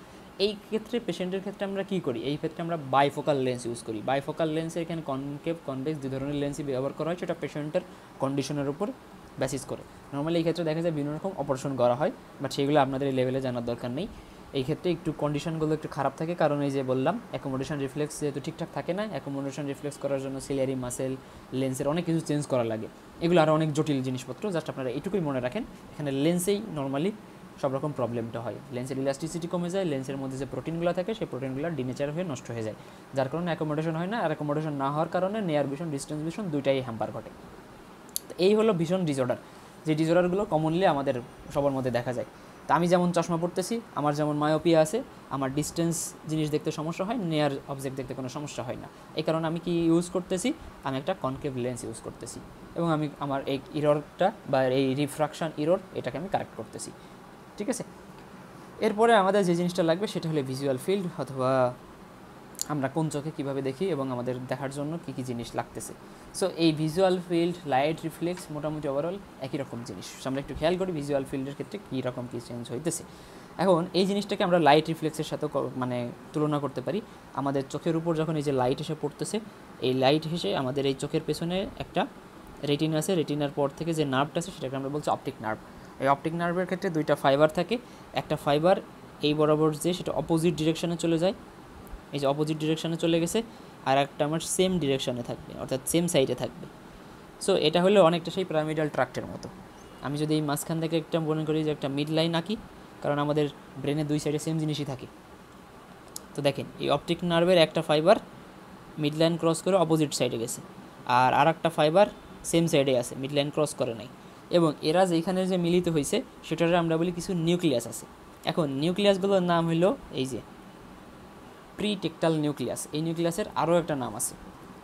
এই ক্ষেত্রে পেশেন্টের ক্ষেত্রে আমরা কী করি, এই ক্ষেত্রে আমরা বাইফোকাল লেন্স ইউজ করি। বাইফোকাল লেন্সে এখানে কনকেভ কনভেক্স দুই ধরনের লেন্সই ব্যবহার করা হয়, সেটা পেশেন্টের কন্ডিশনের উপর বেসিস করে। নর্মালি এই ক্ষেত্রে দেখা যায় বিভিন্ন রকম অপারেশন করা হয়, বাট সেগুলো আপনাদের এই লেভেলে জানার দরকার নেই। এই ক্ষেত্রে একটু কন্ডিশনগুলো একটু খারাপ থাকে, কারণ এই যে বললাম অ্যাকোমোডেশন রিফ্লেক্স যেহেতু ঠিকঠাক থাকে না, অ্যাকোমোডেশন রিফ্লেক্স করার জন্য সিলিয়ারি মাসেল, লেন্সের অনেক কিছু চেঞ্জ করা লাগে। এগুলো আরও অনেক জটিল জিনিসপত্র, জাস্ট আপনারা এইটুকুই মনে রাখেন, এখানে লেন্সেই নর্মালি সব রকম প্রবলেমটা হয়। লেন্সের ইলাস্টিসিটি কমে যায়, লেন্সের মধ্যে যে প্রোটিনগুলো থাকে সেই প্রোটিনগুলো ডিনেচার হয়ে নষ্ট হয়ে যায়, যার কারণে অ্যাকোমোডেশন হয় না। আর অ্যাকোমোডেশন না হওয়ার কারণে নিয়ার ভিশন, ডিস্টেন্স ভিশন দুইটাই হ্যাম্পার ঘটে। তো এই হলো ভিশন ডিসঅর্ডার, যে ডিসঅর্ডারগুলো কমনলি আমাদের সবার মধ্যে দেখা যায়। তো আমি যেমন চশমা পড়তেছি, আমার যেমন মায়োপিয়া আছে, আমার ডিস্টেন্স জিনিস দেখতে সমস্যা হয়, নিয়ার অবজেক্ট দেখতে কোনো সমস্যা হয় না। এই কারণে আমি কি ইউজ করতেছি, আমি একটা কনকেভ লেন্স ইউজ করতেছি এবং আমি আমার এই ইররটা বা এই রিফ্রাকশন ইরর, এটাকে আমি কারেক্ট করতেছি। ঠিক আছে, এরপরে আমাদের যে জিনিসটা লাগবে সেটা হলো ভিজুয়াল ফিল্ড, অথবা আমরা কোন চোখে কীভাবে দেখি এবং আমাদের দেখার জন্য কী কী জিনিস লাগতেছে। সো এই ভিজুয়াল ফিল্ড, লাইট রিফ্লেক্স মোটামুটি ওভারঅল একই রকম জিনিস। আমরা একটু খেয়াল করি ভিজুয়াল ফিল্ডের ক্ষেত্রে কী রকম কী চেঞ্জ হইতেছে। এখন এই জিনিসটাকে আমরা লাইট রিফ্লেক্সের সাথে মানে তুলনা করতে পারি। আমাদের চোখের উপর যখন এই যে লাইট এসে পড়তেছে, এই লাইট এসে আমাদের এই চোখের পেছনে একটা রেটিনা আছে, রেটিনার পর থেকে যে নার্ভটা আছে সেটাকে আমরা বলছি অপটিক নার্ভ। এই অপটিক নার্ভের ক্ষেত্রে দুইটা ফাইবার থাকে, একটা ফাইবার এই বরাবর যে সেটা অপোজিট ডিরেকশনে চলে যায়, এই যে অপোজিট ডিরেকশানে চলে গেছে, আর একটা আমার সেম ডিরেকশানে থাকবে, অর্থাৎ সেম সাইডে থাকবে। সো এটা হলো অনেকটা সেই পিরামিডাল ট্রাক্টের মতো। আমি যদি এই মাঝখান থেকে একটা মনে করি যে একটা মিড লাইন আঁকি, কারণ আমাদের ব্রেনের দুই সাইডে সেম জিনিসই থাকে। তো দেখেন এই অপটিক নার্ভের একটা ফাইবার মিড লাইন ক্রস করে অপোজিট সাইডে গেছে, আর একটা ফাইবার সেম সাইডে আছে, মিড লাইন ক্রস করে নাই। এবং এরা যেখানে যে মিলিত হয়েছে সেটারে আমরা বলি কিছু নিউক্লিয়াস আছে। এখন নিউক্লিয়াসগুলোর নাম হলো এই যে প্রিটেকটাল নিউক্লিয়াস। এই নিউক্লিয়াসের আরও একটা নাম আছে,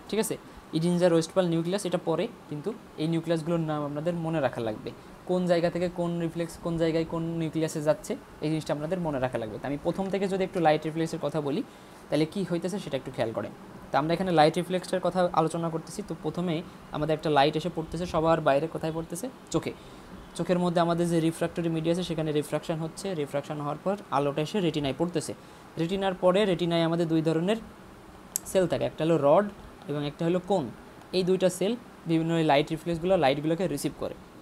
ঠিক আছে, ইডিনজার ওয়েস্টপাল নিউক্লিয়াস, এটা পরে, কিন্তু এই নিউক্লিয়াসগুলোর নাম আপনাদের মনে রাখা লাগবে। কোন জায়গা থেকে কোন রিফ্লেক্স কোন জায়গায় কোন নিউক্লিয়াসে যাচ্ছে, এই জিনিসটা আপনাদের মনে রাখা লাগবে। তো আমি প্রথম থেকে যদি একটু লাইট রিফ্লেক্সের কথা বলি তাহলে কী হইতেছে সেটা একটু খেয়াল করেন। তো আমরা এখানে লাইট রিফ্লেক্সের কথা আলোচনা করতেছি। তো প্রথমেই আমাদের একটা লাইট এসে পড়তেছে সবার বাইরে, কোথায় পড়তেছে, চোখে। চোখের মধ্যে আমাদের যে রিফ্র্যাক্টরি মিডিয়া আছে সেখানে রিফ্রাকশন হচ্ছে, রিফ্রাকশন হওয়ার পর আলোটা এসে রেটিনায় পড়তেছে। রেটিনার পরে রেটিনায় আমাদের দুই ধরনের সেল থাকে, একটা হলো রড এবং একটা হলো কোন। এই দুইটা সেল বিভিন্ন লাইট রিফ্লেক্সগুলো লাইটগুলোকে রিসিভ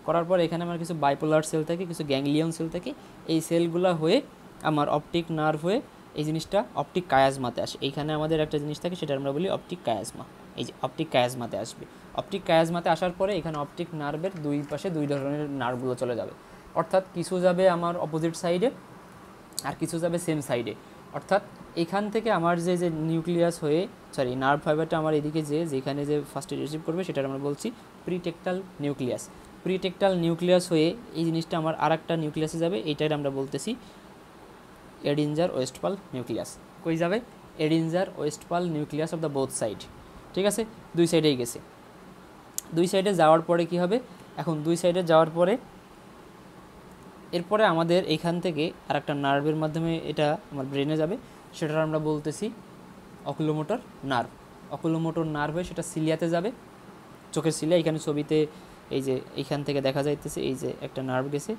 করার পর এখানে আমার কিছু বাইপোলার সেল থাকে, কিছু গ্যাংলিয়ন সেল থাকে। এই সেলগুলো হয়ে আমার অপটিক নার্ভ হয়ে এই জিনিসটা অপটিক কায়াজমাতে আসে। এইখানে আমাদের একটা জিনিস থাকে, সেটা আমরা বলি অপটিক কায়াজমা। এই যে অপটিক কায়াজমাতে আসবে, অপটিক কায়াজমাতে আসার পরে এখানে অপটিক নার্ভের দুই পাশে দুই ধরনের নার্ভগুলো চলে যাবে, অর্থাৎ কিছু যাবে আমার অপোজিট সাইডে আর কিছু যাবে সেম সাইডে। অর্থাৎ এখান থেকে আমার যে নিউক্লিয়াস হয়ে নার্ভ ফাইবারটা আমার এদিকে যেখানে যে ফার্স্টে রিসিভ করবে সেটা আমরা বলছি প্রিটেকটাল নিউক্লিয়াস। প্রিটেক্টাল নিউক্লিয়াস হয়ে এই জিনিসটা আমার আরেকটা নিউক্লিয়াসে যাবে, এইটাই আমরা বলতেছি এডিনজার ওয়েস্টফাল নিউক্লিয়াস। কই যাবে? Edinger Westphal nucleus of the both side. ঠিক আছে, দুই সাইডেই গেছে। দুই সাইডে যাওয়ার পরে কি হবে? এখন দুই সাইডে যাওয়ার পরে এরপরে আমাদের এইখান থেকে আরেকটা নার্ভের মাধ্যমে এটা আমার ব্রেনে যাবে, সেটা আমরা বলতেছি অকুলোমোটর নার্ভ। অকুলোমোটর নার্ভ হয়ে সেটা সিলিয়াতে যাবে, চোখের সিলিয়া। এখানে ছবিতে এই যে এইখান থেকে দেখা যাইতেছে এই যে একটা নার্ভ গেছে।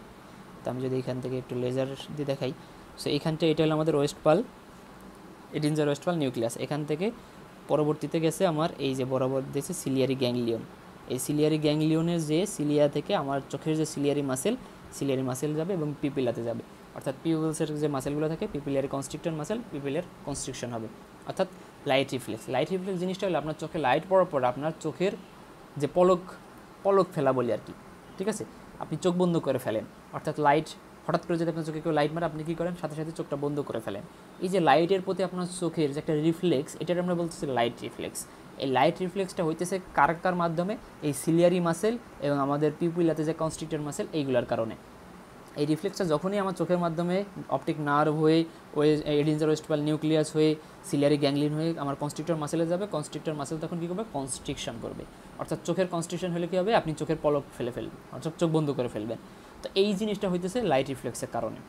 তো আমি যদি এখান থেকে একটু লেজার দিয়ে দেখাই, সো এইখানটা এটা হলো আমাদের ওয়েস্টফাল, এডিনজার ওয়েস্টফাল নিউক্লিয়াস। এখান থেকে পরবর্তীতে গেছে আমার এই যে বরাবর দিয়েছে সিলিয়ারি গ্যাংলিয়ন। এই সিলিয়ারি গ্যাংলিয়নের যে সিলিয়া থেকে আমার চোখের যে সিলিয়ারি মাসেল যাবে এবং পিপিলাতে যাবে, অর্থাৎ পিউপিলসের যে মাসেলগুলো থাকে, পিপিলারি কনস্ট্রিক্টর মাসেল, পিপিলের কনস্ট্রিকশন হবে, অর্থাৎ লাইট রিফ্লেক্স। লাইট রিফ্লেক্স জিনিসটা হলো আপনার চোখে লাইট পড়ার পর আপনার চোখের যে পলক ফেলা বলি আর কি, ঠিক আছে, আপনি চোখ বন্ধ করে ফেলেন। অর্থাৎ লাইট হঠাৎ করে যদি আপনার চোখে কেউ লাইট মারে, আপনি কী করেন? সাথে সাথে চোখটা বন্ধ করে ফেলেন। এই যে লাইটের প্রতি আপনার চোখের যে একটা রিফ্লেক্স, এটার আমরা বলতেছি লাইট রিফ্লেক্স। এই লাইট রিফ্লেক্সটা হইতেছে কার মাধ্যমে? এই সিলিয়ারি মাসেল এবং আমাদের পিউপিলাতে যে কনস্ট্রিক্টর মাসেল, এইগুলোর কারণে। এই রিফ্লেক্সটা যখনই আমার চোখের মাধ্যমে অপটিক নার্ভ হয়ে এডিনজার ওয়েস্টফাল নিউক্লিয়াস হয়ে সিলিয়ারি গ্যাংলিয়ন হয়ে আমার কনস্ট্রিক্টর মাসেলে যাবে, কনস্ট্রিক্টর মাসেল তখন কী করবে? কনস্ট্রিকশন করবে। অর্থাৎ চোখের কনস্ট্রিকশন হলে কী হবে? আপনি চোখের পলক ফেলে ফেলবেন, অর্থাৎ চোখ বন্ধ করে ফেলবেন। তো এই জিনিসটা হইতেছে লাইট রিফ্লেক্সের কারণে,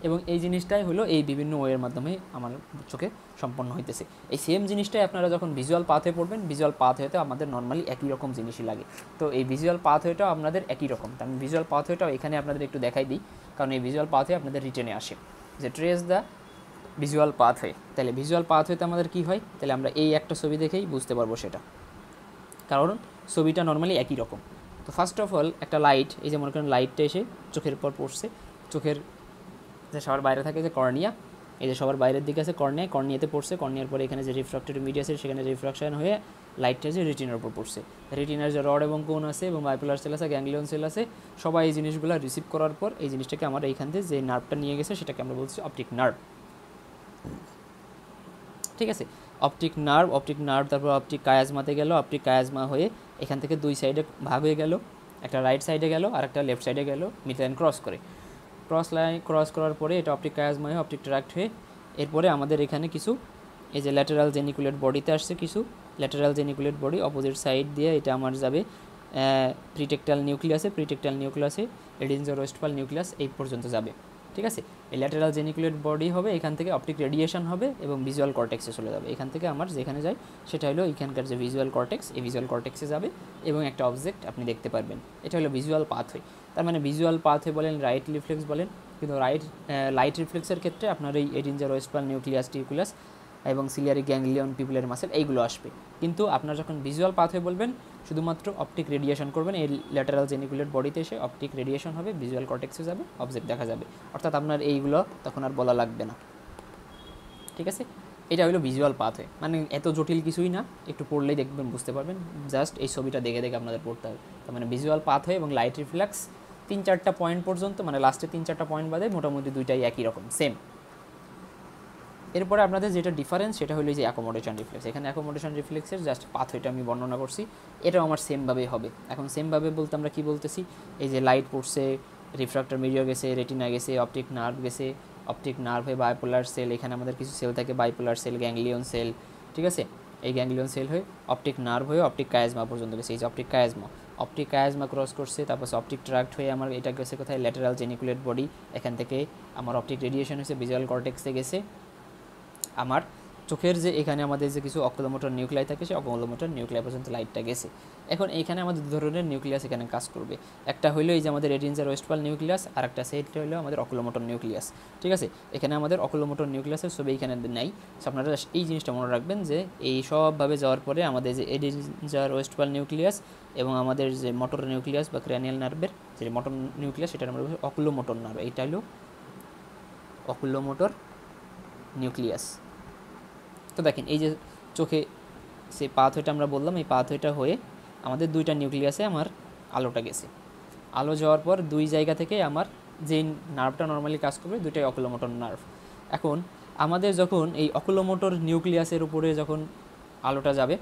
এবং এই জিনিসটাই হলো এই বিভিন্ন ওয়ের মাধ্যমে আমার চোখে সম্পন্ন হইতেছে। এই সেম জিনিসটাই আপনারা যখন ভিজুয়াল পাথওয়ে পড়বেন, ভিজুয়াল পাথওয়েতে আমাদের নর্মালি একই রকম জিনিসই লাগে। তো এই ভিজুয়াল পাথওয়েটাও আপনাদের একই রকম। তো আমি ভিজুয়াল পাথওয়েটাও এখানে আপনাদের একটু দেখাই দিই, কারণ এই ভিজুয়াল পাথওয়ে আপনাদের রিটেনে আসে যে ট্রেস দ্য ভিজুয়াল পাথওয়ে। তাহলে ভিজুয়াল পাথওয়েতে আমাদের কী হয়? তাহলে আমরা এই একটা ছবি দেখেই বুঝতে পারবো সেটা, কারণ ছবিটা নর্মালি একই রকম। তো ফার্স্ট অফ অল একটা লাইট, এই যে মনে করেন লাইটটা এসে চোখের পর পড়ছে, চোখের যে সবার বাইরে থাকে যে কর্নিয়া, এই যে সবার বাইরের দিকে আছে কর্নিয়াতে পড়ছে, কর্নিয়ার পরে এখানে যে রিফ্রাক্টিভ মিডিয়া আছে সেখানে রিফ্রাকশন হয়ে লাইটটা যে রেটিনার উপর পড়ছে। রেটিনার যে রড এবং কোন আছে এবং বাইপোলার সেল আছে, গ্যাংলিয়ন সেল আছে, সবাই এই জিনিসগুলো রিসিভ করার পর এই জিনিসটাকে আমার এইখান থেকে যে নার্ভটা নিয়ে গেছে সেটাকে আমরা বলছি অপটিক নার্ভ। ঠিক আছে, অপটিক নার্ভ তারপর অপটিক কায়াজমাতে গেল, অপটিক কায়াজমা হয়ে এখান থেকে দুই সাইডে ভাগ হয়ে গেল, একটা রাইট সাইডে গেল আর একটা লেফট সাইডে গেল, মিড লাইন ক্রস করার পরে এটা অপটিক কায়াজমা হয়ে অপটিক ট্রাক্ট হয়ে এরপরে আমাদের এখানে কিছু এই যে ল্যাটেরাল জেনিকুলেট বডিতে আসছে, কিছু lateral geniculate body opposite side দিয়ে এটা আমার যাবে প্রিটেক্টাল নিউক্লিয়াসে এডিনজার ওয়েস্টফাল নিউক্লিয়াস এই পর্যন্ত যাবে। ঠিক আছে, এই ল্যাটেরাল জেনিকুলেট বডি হবে, এখান থেকে অপটিক রেডিয়েশন হবে এবং ভিজুয়াল কর্টেক্সে চলে যাবে। এখান থেকে আমার যেখানে যায় সেটা হলো এখানকার যে ভিজুয়াল কর্টেক্স, এই ভিজুয়াল কর্টেক্সে যাবে এবং একটা অবজেক্ট আপনি দেখতে পারবেন। এটা হলো ভিজুয়াল পাথওয়ে। তার মানে ভিজুয়াল পাথওয়ে বলেন, রাইট রিফ্লেক্স বলেন, কিন্তু লাইট রিফ্লেক্সের ক্ষেত্রে আপনার এই এডিনজার ওয়েস্টফাল নিউক্লিয়াস এবং সিলিয়ারি গ্যাংলিয়ন পিপুলের মাসেল এইগুলো আসবে। কিন্তু আপনার যখন ভিজুয়াল পাথওয়ে বলবেন, শুধুমাত্র অপটিক রেডিয়েশন করবেন, এই ল্যাটেরাল জেনিকুলেট বডিতে এসে অপটিক রেডিয়েশন হবে, ভিজুয়াল কর্টেক্সে যাবে, অবজেক্ট দেখা যাবে। অর্থাৎ আপনার এইগুলো তখন আর বলা লাগবে না। ঠিক আছে, এটা হলো ভিজুয়াল পাথওয়ে। মানে এত জটিল কিছুই না, একটু পড়লেই দেখবেন, বুঝতে পারবেন। জাস্ট এই ছবিটা দেখে আপনাদের পড়তে হবে। তার মানে ভিজুয়াল পাথওয়ে এবং লাইট রিফ্লেক্স 3-4টা পয়েন্ট পর্যন্ত, মানে লাস্টে 3-4টা পয়েন্ট বাদে মোটামুটি দুইটাই একই রকম, সেম। এরপরে আপনাদের যেটা ডিফারেন্স সেটা হলো যে অ্যাকোমোডেশন রিফ্লেক্স। এখানে অ্যাকোমোডেশন রিফ্লেক্সের জাস্ট পাথওয়েটা আমি বর্ণনা করছি, এটাও আমার সেমভাবেই হবে। এখন সেমভাবে বলতে আমরা কী বলতেছি? এই যে লাইট পড়ছে, রিফ্রাক্টর মিডিয়া গেছে, রেটিনা গেছে, অপটিক নার্ভ গেছে, অপটিক নার্ভ হয়ে বাইপোলার সেল, এখানে আমাদের কিছু সেল থাকে বাইপোলার সেল, গ্যাংলিয়ন সেল। ঠিক আছে, এই গ্যাংলিয়ন সেল হয়ে অপটিক নার্ভ হয়ে অপটিক কায়াজমা পর্যন্ত গেছে, এই যে অপটিক কায়াজমা ক্রস করছে, তারপর অপটিক ট্রাক্ট হয়ে আমার এটা গেছে কোথায়? ল্যাটেরাল জেনিকুলেট বডি, এখান থেকে আমার অপটিক রেডিয়েশন হয়েছে, ভিজুয়াল কর্টেক্সে গেছে। আমার চোখের যে এখানে আমাদের যে কিছু অকুলোমোটর নিউক্লিয়াই থাকে, সেই অকুলোমোটর নিউক্লিয়াই পর্যন্ত লাইটটা গেছে। এখন এইখানে আমাদের দু ধরনের নিউক্লিয়াস এখানে কাজ করবে। একটা হলো এই যে আমাদের এডিনজার ওয়েস্টফাল নিউক্লিয়াস, আর একটা সেটটা হলো আমাদের অকুলোমোটর নিউক্লিয়াস। ঠিক আছে, এখানে আমাদের অকুলোমোটর নিউক্লিয়াসের ছবি এখানে নেই। আপনারা এই জিনিসটা মনে রাখবেন যে এই সবভাবে যাওয়ার পরে আমাদের যে এডিনজার ওয়েস্টফাল নিউক্লিয়াস এবং আমাদের যে মোটর নিউক্লিয়াস বা ক্র্যানিয়াল নার্ভের যে মোটর নিউক্লিয়াস, সেটা আমরা অকুলোমোটর নার্ভ, এইটা হলো অকুলোমোটর নিউক্লিয়াস। তো দেখেন এই যে চোখে সেই পাথওয়েটা আমরা বললাম, এই পাথওয়েটা হয়ে আমাদের দুইটা নিউক্লিয়াসে আমার আলোটা গেছে। আলো যাওয়ার পর দুই জায়গা থেকে আমার যে নার্ভটা নর্মালি কাজ করবে, দুইটাই অকুলোমোটর নার্ভ। এখন আমাদের যখন এই অকুলোমোটর নিউক্লিয়াসের উপরে যখন আলোটা যাবে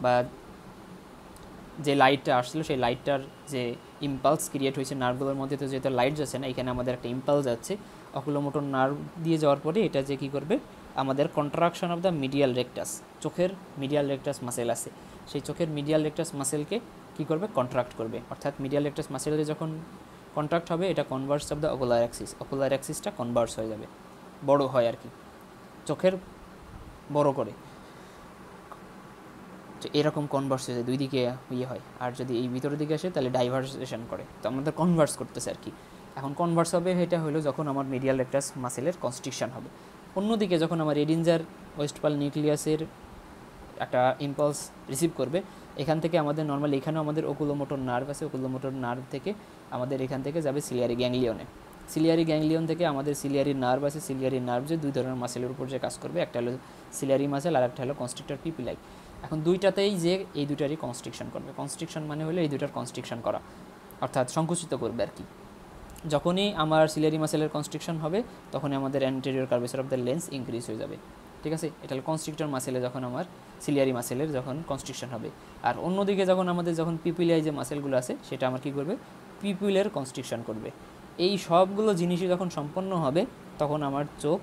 বা যে লাইটটা আসছিল সেই লাইটটার যে ইম্পালস ক্রিয়েট হয়েছে নার্ভগুলোর মধ্যে, তো যেহেতু লাইট যাচ্ছে না, এখানে আমাদের একটা ইম্পালস যাচ্ছে অকুলোমোটর নার্ভ দিয়ে যাওয়ার পরে এটা যে কী করবে, আমাদের contraction of the medial rectus, চোখের মিডিয়াল রেকটাস মাসেল আছে, সেই চোখের মিডিয়াল রেকটাস মাসেলকে কী করবে, কন্ট্রাক্ট করবে। অর্থাৎ মিডিয়াল রেকটাস মাসেলে যখন কন্ট্রাক্ট হবে, এটা converse of the ocular axis, ocular অ্যাক্সিসটা কনভার্স হয়ে যাবে, বড় হয় আর কি, চোখের বড় করে এরকম কনভার্স হয়ে যায়, দুই দিকে ইয়ে হয়। আর যদি এই ভিতরের দিকে আসে তাহলে ডাইভার্সেশন করে, তো আমাদের কনভার্স করতেছে আর কি। এখন কনভার্স হবে এটা হলো যখন আমার মিডিয়াল রেকটাস মাসেলের কনস্ট্রিকশন হবে। অন্যদিকে যখন আমার এডিনজার ওয়েস্টপাল নিউক্লিয়াসের একটা ইম্পালস রিসিভ করবে, এখান থেকে আমাদের নর্মালি এখানেও আমাদের ওকুলোমোটর নার্ভ আছে, ওকুলোমোটর নার্ভ থেকে আমাদের এখান থেকে যাবে সিলিয়ারি গ্যাংলিয়নে, সিলিয়ারি গ্যাংলিয়ন থেকে আমাদের সিলিয়ারি নার্ভ আছে, সিলিয়ারি নার্ভ যে দুই ধরনের মাসেলের উপর যে কাজ করবে, একটা হলো সিলিয়ারি মাসেল আর একটা হলো কনস্ট্রিক্টর পিপিলাই। এখন দুইটাতেই যে এই দুইটারই কনস্ট্রিকশন করবে, কনস্ট্রিকশন মানে হলো এই দুইটার কনস্ট্রিকশন করা, অর্থাৎ সংকুচিত করবে আর কি। যখনই আমার সিলিয়ারি মাসেলের কনস্ট্রিকশন হবে তখনই আমাদের anterior curvature of the lens increase হয়ে যাবে, ঠিক আছে। এটা হলো কনস্ট্রিক্টর মাসেলে যখন আমার সিলিয়ারি মাসেলের যখন কনস্ট্রিকশন হবে। আর অন্যদিকে যখন আমাদের যখন পিপিলাই যে মাসেলগুলো আছে সেটা আমার কী করবে, পিপিলের কনস্ট্রিকশন করবে। এই সবগুলো জিনিসই যখন সম্পন্ন হবে তখন আমার চোখ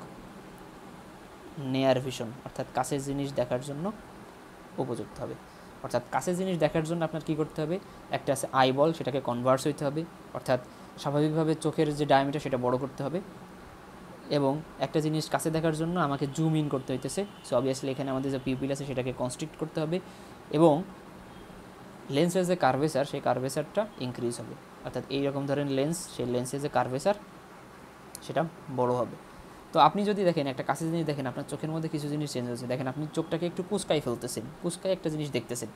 নেয়ার ভিশন অর্থাৎ কাছের জিনিস দেখার জন্য উপযুক্ত হবে। অর্থাৎ কাছের জিনিস দেখার জন্য আপনার কী করতে হবে, একটা আছে আইবল, সেটাকে কনভার্স হইতে হবে, অর্থাৎ স্বাভাবিকভাবে চোখের যে ডায়ামিটার সেটা বড় করতে হবে, এবং একটা জিনিস কাছে দেখার জন্য আমাকে জুম ইন করতে হইতেছে। সো অবভিয়াসলি এখানে আমাদের যে পিপিল আছে সেটাকে কনস্ট্রিক্ট করতে হবে, এবং লেন্সের যে কার্ভেচার সেই কার্ভেচারটা ইনক্রিজ হবে, অর্থাৎ এইরকম ধরেন লেন্স, সেই লেন্সের যে কার্ভেচার সেটা বড় হবে। তো আপনি যদি দেখেন একটা কাছে জিনিস দেখেন, আপনার চোখের মধ্যে কিছু জিনিস চেঞ্জ হচ্ছে, দেখেন আপনি চোখটাকে একটু কুচকাই ফেলতেছেন, কুচকাই একটা জিনিস দেখতেছেন,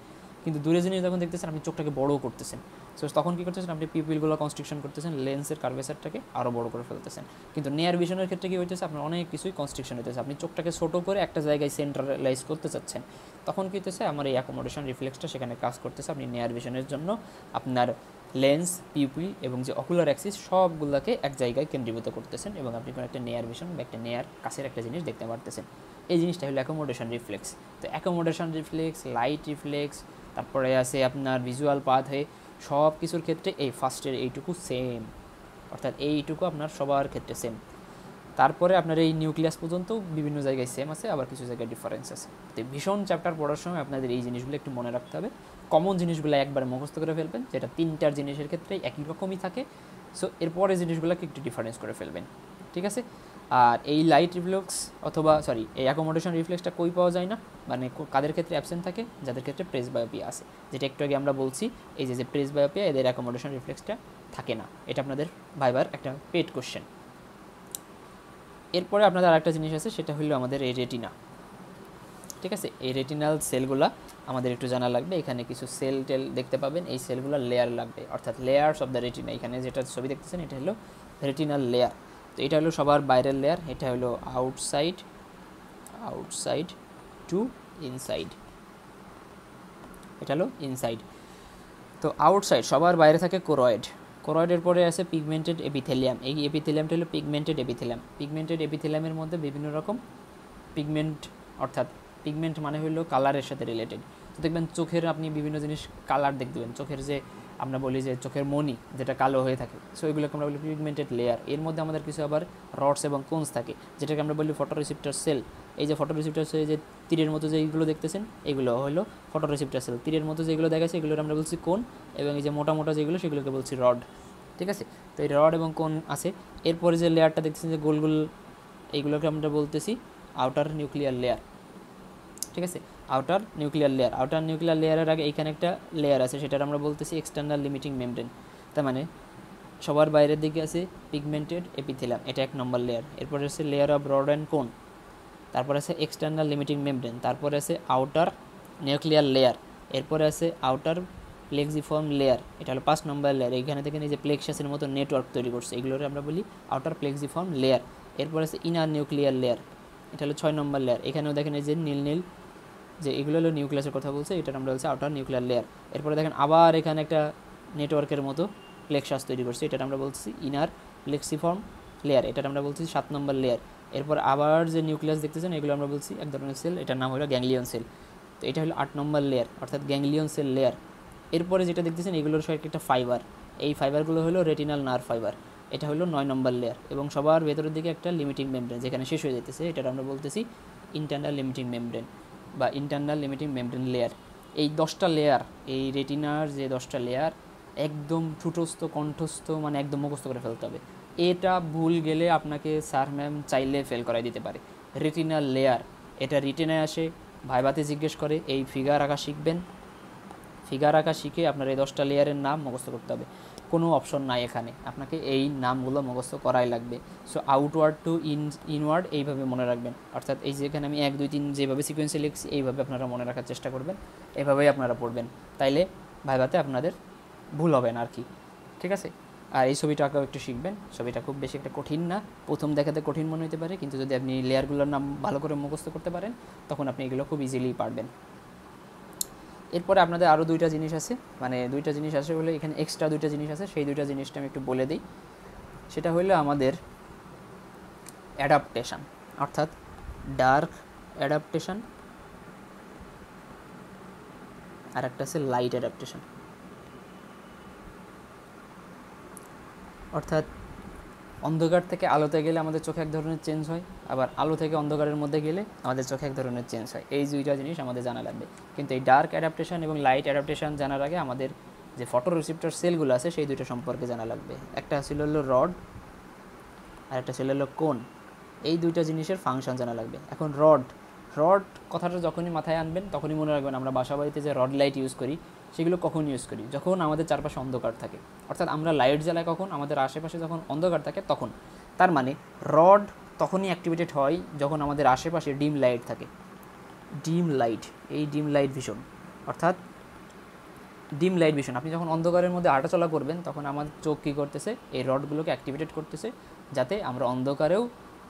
কিন্তু দূরে জিনিস যখন দেখতেছেন আপনি চোখটাকে বড় করতেছেন। সো তখন কী করতেছেন, আপনি পিপিলগুলো কনস্ট্রিকশন করতেছেন, লেন্সের কার্ভেচারটাকে আরও বড় করে ফেলতেছেন। কিন্তু নিয়ার ভিশনের ক্ষেত্রে কী হইতেছে, আপনার অনেক কিছুই কনস্ট্রিকশন হইতেছে, আপনি চোখটাকে ছোটো করে একটা জায়গায় সেন্ট্রালাইজ করতে চাচ্ছেন, তখন কী হইতেছে, আমার এই অ্যাকোমোডেশন রিফ্লেক্সটা সেখানে কাজ করতেছে। আপনি নিয়ার ভিশনের জন্য আপনার লেন্স, পিপিল এবং যে অকুলার অ্যাক্সিস সবগুলোকে এক জায়গায় কেন্দ্রীভূত করতেছেন, এবং আপনি কোনো একটা নেয়ার ভিশন বা একটা নেয়ার কাছের একটা জিনিস দেখতে পারতেছেন। এই জিনিসটা হলো অ্যাকোমোডেশন রিফ্লেক্স। তো অ্যাকোমোডেশন রিফ্লেক্স, লাইট রিফ্লেক্স, তারপরে আছে আপনার ভিজুয়াল পাথ হয়ে সব কিছুর ক্ষেত্রে এই ফার্স্টের এইটুকু সেম, অর্থাৎ এইটুকু আপনার সবার ক্ষেত্রে সেম। তারপরে আপনার এই নিউক্লিয়াস পর্যন্ত বিভিন্ন জায়গায় সেম আছে, আবার কিছু জায়গায় ডিফারেন্স আছে। তো ভীষণ চ্যাপ্টার পড়ার সময় আপনাদের এই জিনিসগুলো একটু মনে রাখতে হবে, কমন জিনিসগুলো একবারে মুখস্থ করে ফেলবেন, যেটা তিনটার জিনিসের ক্ষেত্রেই একই রকমই থাকে। সো এরপরে জিনিসগুলোকে একটু ডিফারেন্স করে ফেলবেন, ঠিক আছে। আর এই লাইট রিফ্লেক্স অথবা এই অ্যাকোমোডেশন রিফ্লেক্সটা কই পাওয়া যায় না, মানে কাদের ক্ষেত্রে অ্যাবসেন্ট থাকে, যাদের ক্ষেত্রে প্রেসবায়োপিয়া আছে, যেটা একটু আগে আমরা বলছি, এই যে প্রেসবায়োপিয়া, এদের অ্যাকোমোডেশন রিফ্লেক্সটা থাকে না। এটা আপনাদের ভাইবার একটা পেড কোশ্চেন। এরপরে আপনাদের আরেকটা জিনিস আছে, সেটা হলো আমাদের এই রেটিনা, ঠিক আছে। এই রেটিনাল সেলগুলা আমাদের একটু জানা লাগবে। এখানে কিছু সেল টেল দেখতে পাবেন, এই সেলগুলো লেয়ার লাগবে, অর্থাৎ লেয়ার্স অফ দ্য রেটিনা। এখানে যেটা ছবি দেখতেছেন এটা হলো রেটিনাল লেয়ার। তো এটা হলো সবার বাইরের লেয়ার, এটা হলো আউটসাইড টু ইনসাইড, এটা হলো ইনসাইড। তো আউটসাইড সবার বাইরে থাকে কোরয়েড, কোরয়েডের পরে আছে পিগমেন্টেড এপিথেলিয়াম। এই এপিথেলিয়ামটা হলো পিগমেন্টেড এপিথেলিয়াম। পিগমেন্টেড এপিথেলিয়ামের মধ্যে বিভিন্ন রকম পিগমেন্ট, অর্থাৎ পিগমেন্ট মানে হলো কালারের সাথে রিলেটেড। তো দেখবেন চোখের আপনি বিভিন্ন জিনিস কালার দেখবেন, চোখের যে আমরা বলি যে চোখের মনি যেটা কালো হয়ে থাকে, সো এগুলোকে আমরা বলি পিগমেন্টেড লেয়ার। এর মধ্যে আমাদের কিছু আবার রডস এবং কোনস থাকে, যেটাকে আমরা বলি ফটোরিসেপ্টর সেল। এই যে ফটোরিসেপ্টর সেল, যে তীরের মতো যেগুলো দেখতেছেন এগুলো হলো ফটোরিসেপ্টর সেল। তীরের মতো যেগুলো দেখাচ্ছে এগুলোর আমরা বলছি কোন, এবং এই যে মোটা মোটা যেগুলো সেগুলোকে বলছি রড, ঠিক আছে। তো এই রড এবং কোন আছে। এরপরে যে লেয়ারটা দেখতেছেন যে গোল গোল, এইগুলোকে আমরা বলতেছি আউটার নিউক্লিয়ার লেয়ার, ঠিক আছে। Outer nuclear layer, outer nuclear লেয়ারের আগে এইখানে একটা লেয়ার আছে, সেটার আমরা বলতেছি এক্সটার্নাল লিমিটিং মেমব্রেন। তার মানে সবার বাইরের দিকে আছে পিগমেন্টেড এপিথেলিয়াম, এটা এক নম্বর লেয়ার। এরপরে আছে লেয়ার অফ রড অ্যান্ড কোন, তারপরে আছে এক্সটার্নাল লিমিটিং মেমব্রেন, তারপরে আছে আউটার নিউক্লিয়ার লেয়ার, এরপরে আছে আউটার প্লেক্সিফর্ম লেয়ার, এটা হলো 5 নম্বর লেয়ার। এইখানে থেকে এই যে প্লেক্সাসের মতো নেটওয়ার্ক তৈরি করছে, এগুলোকে আমরা বলি আউটার প্লেক্সিফর্ম লেয়ার। এরপরে আছে ইনার নিউক্লিয়ার লেয়ার, এটা হলো 6 নম্বর লেয়ার। এখানেও দেখেন এই যে নীল নীল যে এগুলো হলো নিউক্লিয়াসের কথা বলছে, এটার আমরা বলছি আউটার নিউক্লিয়ার লেয়ার। এরপরে দেখেন আবার এখানে একটা নেটওয়ার্কের মতো প্লেক্সাস তৈরি করছে, এটার আমরা বলছি ইনার প্লেক্সিফর্ম লেয়ার, এটার আমরা বলছি 7 নম্বর লেয়ার। এরপর আবার যে নিউক্লিয়াস দেখতেছেন এগুলো আমরা বলছি এক ধরনের সেল, এটার নাম হলো গ্যাংলিয়ন সেল। তো এটা হলো 8 নম্বর লেয়ার, অর্থাৎ গ্যাংলিয়ন সেল লেয়ার। এরপরে যেটা দেখতেছেন এগুলোর সঙ্গে একটা ফাইবার, এই ফাইবারগুলো হলো রেটিনাল নার্ভ ফাইবার, এটা হলো 9 নম্বর লেয়ার, এবং সবার ভেতরের দিকে একটা লিমিটিং মেমব্রেন যেখানে শেষ হয়ে যেতেছে, এটা আমরা বলতেছি ইন্টারনাল লিমিটিং মেমব্রেন বা ইন্টারনাল লিমিটিং মেমব্রেন লেয়ার। এই 10টা লেয়ার, এই রেটিনার যে 10টা লেয়ার একদম ঠুটস্থ কণ্ঠস্থ, মানে একদম মুখস্থ করে ফেলতে হবে। এটা ভুল গেলে আপনাকে স্যার ম্যাম চাইলে ফেল করাই দিতে পারে। রেটিনাল লেয়ার, এটা রিটেনে আসে, ভাইভাতে জিজ্ঞেস করে, এই ফিগার আঁকা শিখবেন, ফিগার আঁকা শিখে আপনার এই 10টা লেয়ারের নাম মুখস্থ করতে হবে, কোনো অপশন নাই এখানে, আপনাকে এই নামগুলো মুখস্থ করাই লাগবে। সো আউটওয়ার্ড টু ইনওয়ার্ড এইভাবে মনে রাখবেন, অর্থাৎ এই যেখানে আমি 1 2 3 যেভাবে সিকোয়েন্সে লিখছি এইভাবে আপনারা মনে রাখার চেষ্টা করবেন, এভাবেই আপনারা পড়বেন, তাইলে ভাইভাতে আপনাদের ভুল হবে না আর কি, ঠিক আছে। আর এই ছবিটা আঁকাও একটু শিখবেন, ছবিটা খুব বেশি একটা কঠিন না, প্রথম দেখাতে কঠিন মনে হতে পারে, কিন্তু যদি আপনি লেয়ারগুলোর নাম ভালো করে মুখস্থ করতে পারেন তখন আপনি এগুলো খুব ইজিলি পারবেন। এরপরে আপনাদের আরও 2টা জিনিস আছে, মানে 2টা জিনিস আছে বলে এখানে এক্সট্রা 2টা জিনিস আছে, সেই 2টা জিনিসটা আমি একটু বলে দিই। সেটা হলো আমাদের অ্যাডাপ্টেশন, অর্থাৎ ডার্ক অ্যাডাপ্টেশন, আর একটা আছে লাইট অ্যাডাপ্টেশন। অর্থাৎ অন্ধকার থেকে আলোতে গেলে আমাদের চোখে এক ধরনের চেঞ্জ হয়, আবার আলো থেকে অন্ধকারের মধ্যে গেলে আমাদের চোখে এক ধরনের চেঞ্জ হয়। এই 2টা জিনিস আমাদের জানা লাগবে, কিন্তু এই ডার্ক অ্যাডাপ্টেশন এবং লাইট অ্যাডাপ্টেশন জানার আগে আমাদের যে ফটো রিসিপ্টর সেলগুলো আছে সেই 2টা সম্পর্কে জানা লাগবে। একটা ছিল হলো রড আর একটা ছিল হলো কোন, এই 2টা জিনিসের ফাংশন জানা লাগবে। এখন রড কথাটা যখনই মাথায় আনবেন তখনই মনে রাখবেন আমরা বাসা বাড়িতে যে রড লাইট ইউজ করি সেগুলো কখন ইউজ করি, যখন আমাদের চারপাশে অন্ধকার থাকে, অর্থাৎ আমরা লাইট জ্বালাই কখন, আমাদের আশেপাশে যখন অন্ধকার থাকে তখন। তার মানে রড তখনই অ্যাক্টিভেটেড হয় যখন আমাদের আশেপাশে ডিম লাইট থাকে। ডিম লাইট, এই ডিম লাইট ভিশন, অর্থাৎ ডিম লাইট ভিশন, আপনি যখন অন্ধকারের মধ্যে হাঁটাচলা করবেন তখন আমার চোখ কী করতেছে, এই রডগুলোকে অ্যাক্টিভেটেড করতেছে যাতে আমরা অন্ধকারেও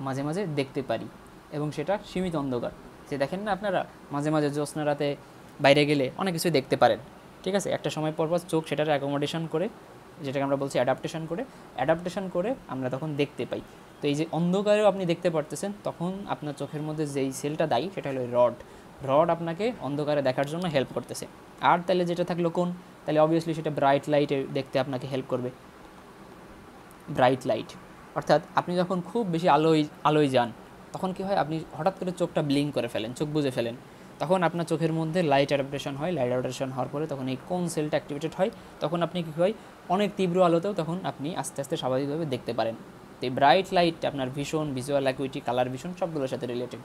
মাঝে মাঝে দেখতে পারি, এবং সেটা সীমিত অন্ধকার। যে দেখেন না আপনারা মাঝে মাঝে জ্যোৎস্না রাতে বাইরে গেলে অনেক কিছু দেখতে পারেন, ঠিক আছে, একটা সময় পর চোখ সেটার অ্যাকোমোডেশন করে, যেটাকে আমরা বলছি অ্যাডাপ্টেশন করে আমরা তখন দেখতে পাই। তো এই যে অন্ধকারেও আপনি দেখতে পারতেছেন, তখন আপনার চোখের মধ্যে যেই সেলটা দায়ী সেটা হলো রড আপনাকে অন্ধকারে দেখার জন্য হেল্প করতেছে। আর তাহলে যেটা থাকলো কোন, তাহলে অবভিয়াসলি সেটা ব্রাইট লাইটে দেখতে আপনাকে হেল্প করবে। ব্রাইট লাইট অর্থাৎ আপনি যখন খুব বেশি আলোয় যান তখন কী হয়, আপনি হঠাৎ করে চোখটা ব্লিঙ্ক করে ফেলেন, চোখ বুজে ফেলেন, তখন আপনার চোখের মধ্যে লাইট অ্যাডাপ্টেশন হয়। লাইট অ্যাডাপ্টেশন হওয়ার পরে তখন এই কোন সেলটা অ্যাক্টিভেটেড হয়, তখন আপনি কী হয়, অনেক তীব্র আলোতেও তখন আপনি আস্তে আস্তে স্বাভাবিকভাবে দেখতে পারেন। তো এই ব্রাইট লাইট আপনার ভিজুয়াল অ্যাকুইটি, কালার ভিশন সবগুলোর সাথে রিলেটেড,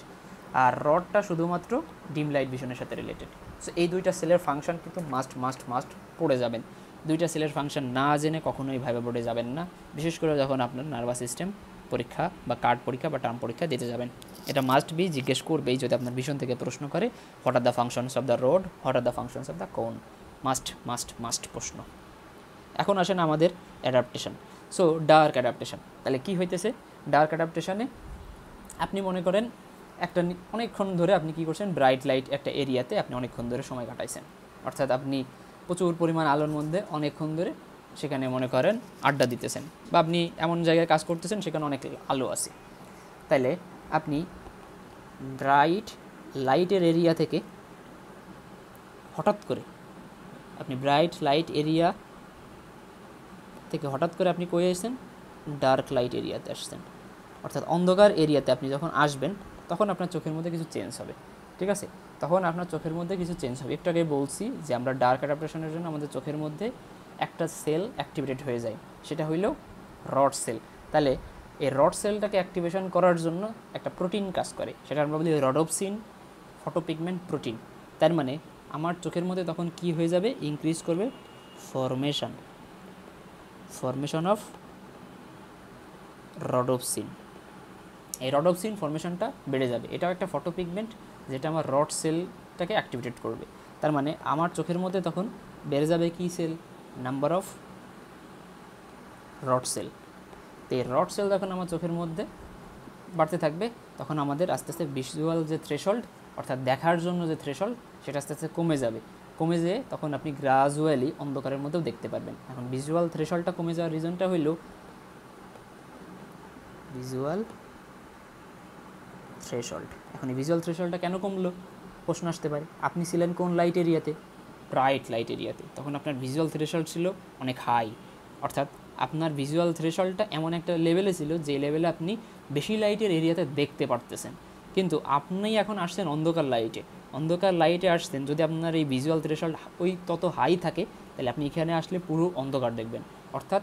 আর রডটা শুধুমাত্র ডিম লাইট ভিশনের সাথে রিলেটেড। সো এই 2টা সেলের ফাংশন কিন্তু মাস্ট পড়ে যাবেন। 2টা সেলের ফাংশন না জেনে কখনোই ভাইভা বোর্ডে যাবেন না, বিশেষ করে যখন আপনার নার্ভাস সিস্টেম পরীক্ষা বা কার্ড পরীক্ষা বা টার্ম পরীক্ষা দিতে যাবেন। এটা মাস্ট বি জিজ্ঞেস করবেই, যদি আপনার ভিশন থেকে প্রশ্ন করে what are the functions of the road, what are the functions of the কোন, মাস্ট প্রশ্ন। এখন আসেন আমাদের অ্যাডাপ্টেশন। সো ডার্ক অ্যাডাপ্টেশন, তাহলে কী হইতেছে ডার্ক অ্যাডাপ্টেশনে, আপনি মনে করেন একটা অনেকক্ষণ ধরে আপনি কী করছেন, ব্রাইট লাইট একটা এরিয়াতে আপনি অনেকক্ষণ ধরে সময় কাটাইছেন, অর্থাৎ আপনি প্রচুর পরিমাণ আলোর মধ্যে অনেকক্ষণ ধরে সেখানে মনে করেন আড্ডা দিতেছেন, বা আপনি এমন জায়গায় কাজ করতেছেন সেখানে অনেক আলো আছে। তাইলে আপনি ব্রাইট লাইটের এরিয়া থেকে হঠাৎ করে আপনি কই আসছেন, ডার্ক লাইট এরিয়াতে আসছেন, অর্থাৎ অন্ধকার এরিয়াতে আপনি যখন আসবেন তখন আপনার চোখের মধ্যে কিছু চেঞ্জ হবে, ঠিক আছে, তখন আপনার চোখের মধ্যে কিছু চেঞ্জ হবে। একটু আগে বলছি যে আমরা ডার্ক অ্যাডাপ্টেশনের জন্য আমাদের চোখের মধ্যে একটা সেল অ্যাক্টিভেটেড হয়ে যায়, সেটা হইল রড সেল। তাহলে এই রড সেলটাকে অ্যাক্টিভেশন করার জন্য একটা প্রোটিন কাজ করে, সেটা আমরা বলি রডোপসিন ফটোপিগমেন্ট প্রোটিন। তার মানে আমার চোখের মধ্যে তখন কি হয়ে যাবে, ইনক্রিজ করবে ফরমেশন অফ রডোপসিন। এই রডোপসিন ফরমেশনটা বেড়ে যাবে, এটাও একটা ফটোপিগমেন্ট যেটা আমার রড সেলটাকে অ্যাক্টিভেটেড করবে। তার মানে আমার চোখের মধ্যে তখন বেড়ে যাবে কি cell, number of rod cell. তো এই রড সেল যখন আমার চোখের মধ্যে বাড়তে থাকবে তখন আমাদের আস্তে আস্তে ভিজুয়াল যে থ্রেশহোল্ড, অর্থাৎ দেখার জন্য যে থ্রেশহোল্ড, সেটা আস্তে আস্তে কমে যেয়ে তখন আপনি গ্রাজুয়ালি অন্ধকারের মধ্যেও দেখতে পারবেন। এখন ভিজুয়াল থ্রেশহোল্ডটা কমে যাওয়ার রিজনটা হইল ভিজুয়াল থ্রেশহোল্ড। এখন এই ভিজুয়াল থ্রেশহোল্ডটা কেন কমলো প্রশ্ন আসতে পারে, আপনি ছিলেন কোন লাইট এরিয়াতে, ব্রাইট লাইট এরিয়াতে, তখন আপনার ভিজুয়াল থ্রেশহোল্ড ছিল অনেক হাই, অর্থাৎ আপনার ভিজুয়াল থ্রেশহোল্ডটা এমন একটা লেভেলে ছিল যে লেভেলে আপনি বেশি লাইটের এরিয়াতে দেখতে পারতেছেন। কিন্তু আপনি এখন আসছেন অন্ধকার লাইটে আসছেন, যদি আপনার এই ভিজুয়াল থ্রেশহোল্ড ওই তত হাই থাকে তাহলে আপনি এখানে আসলে পুরো অন্ধকার দেখবেন, অর্থাৎ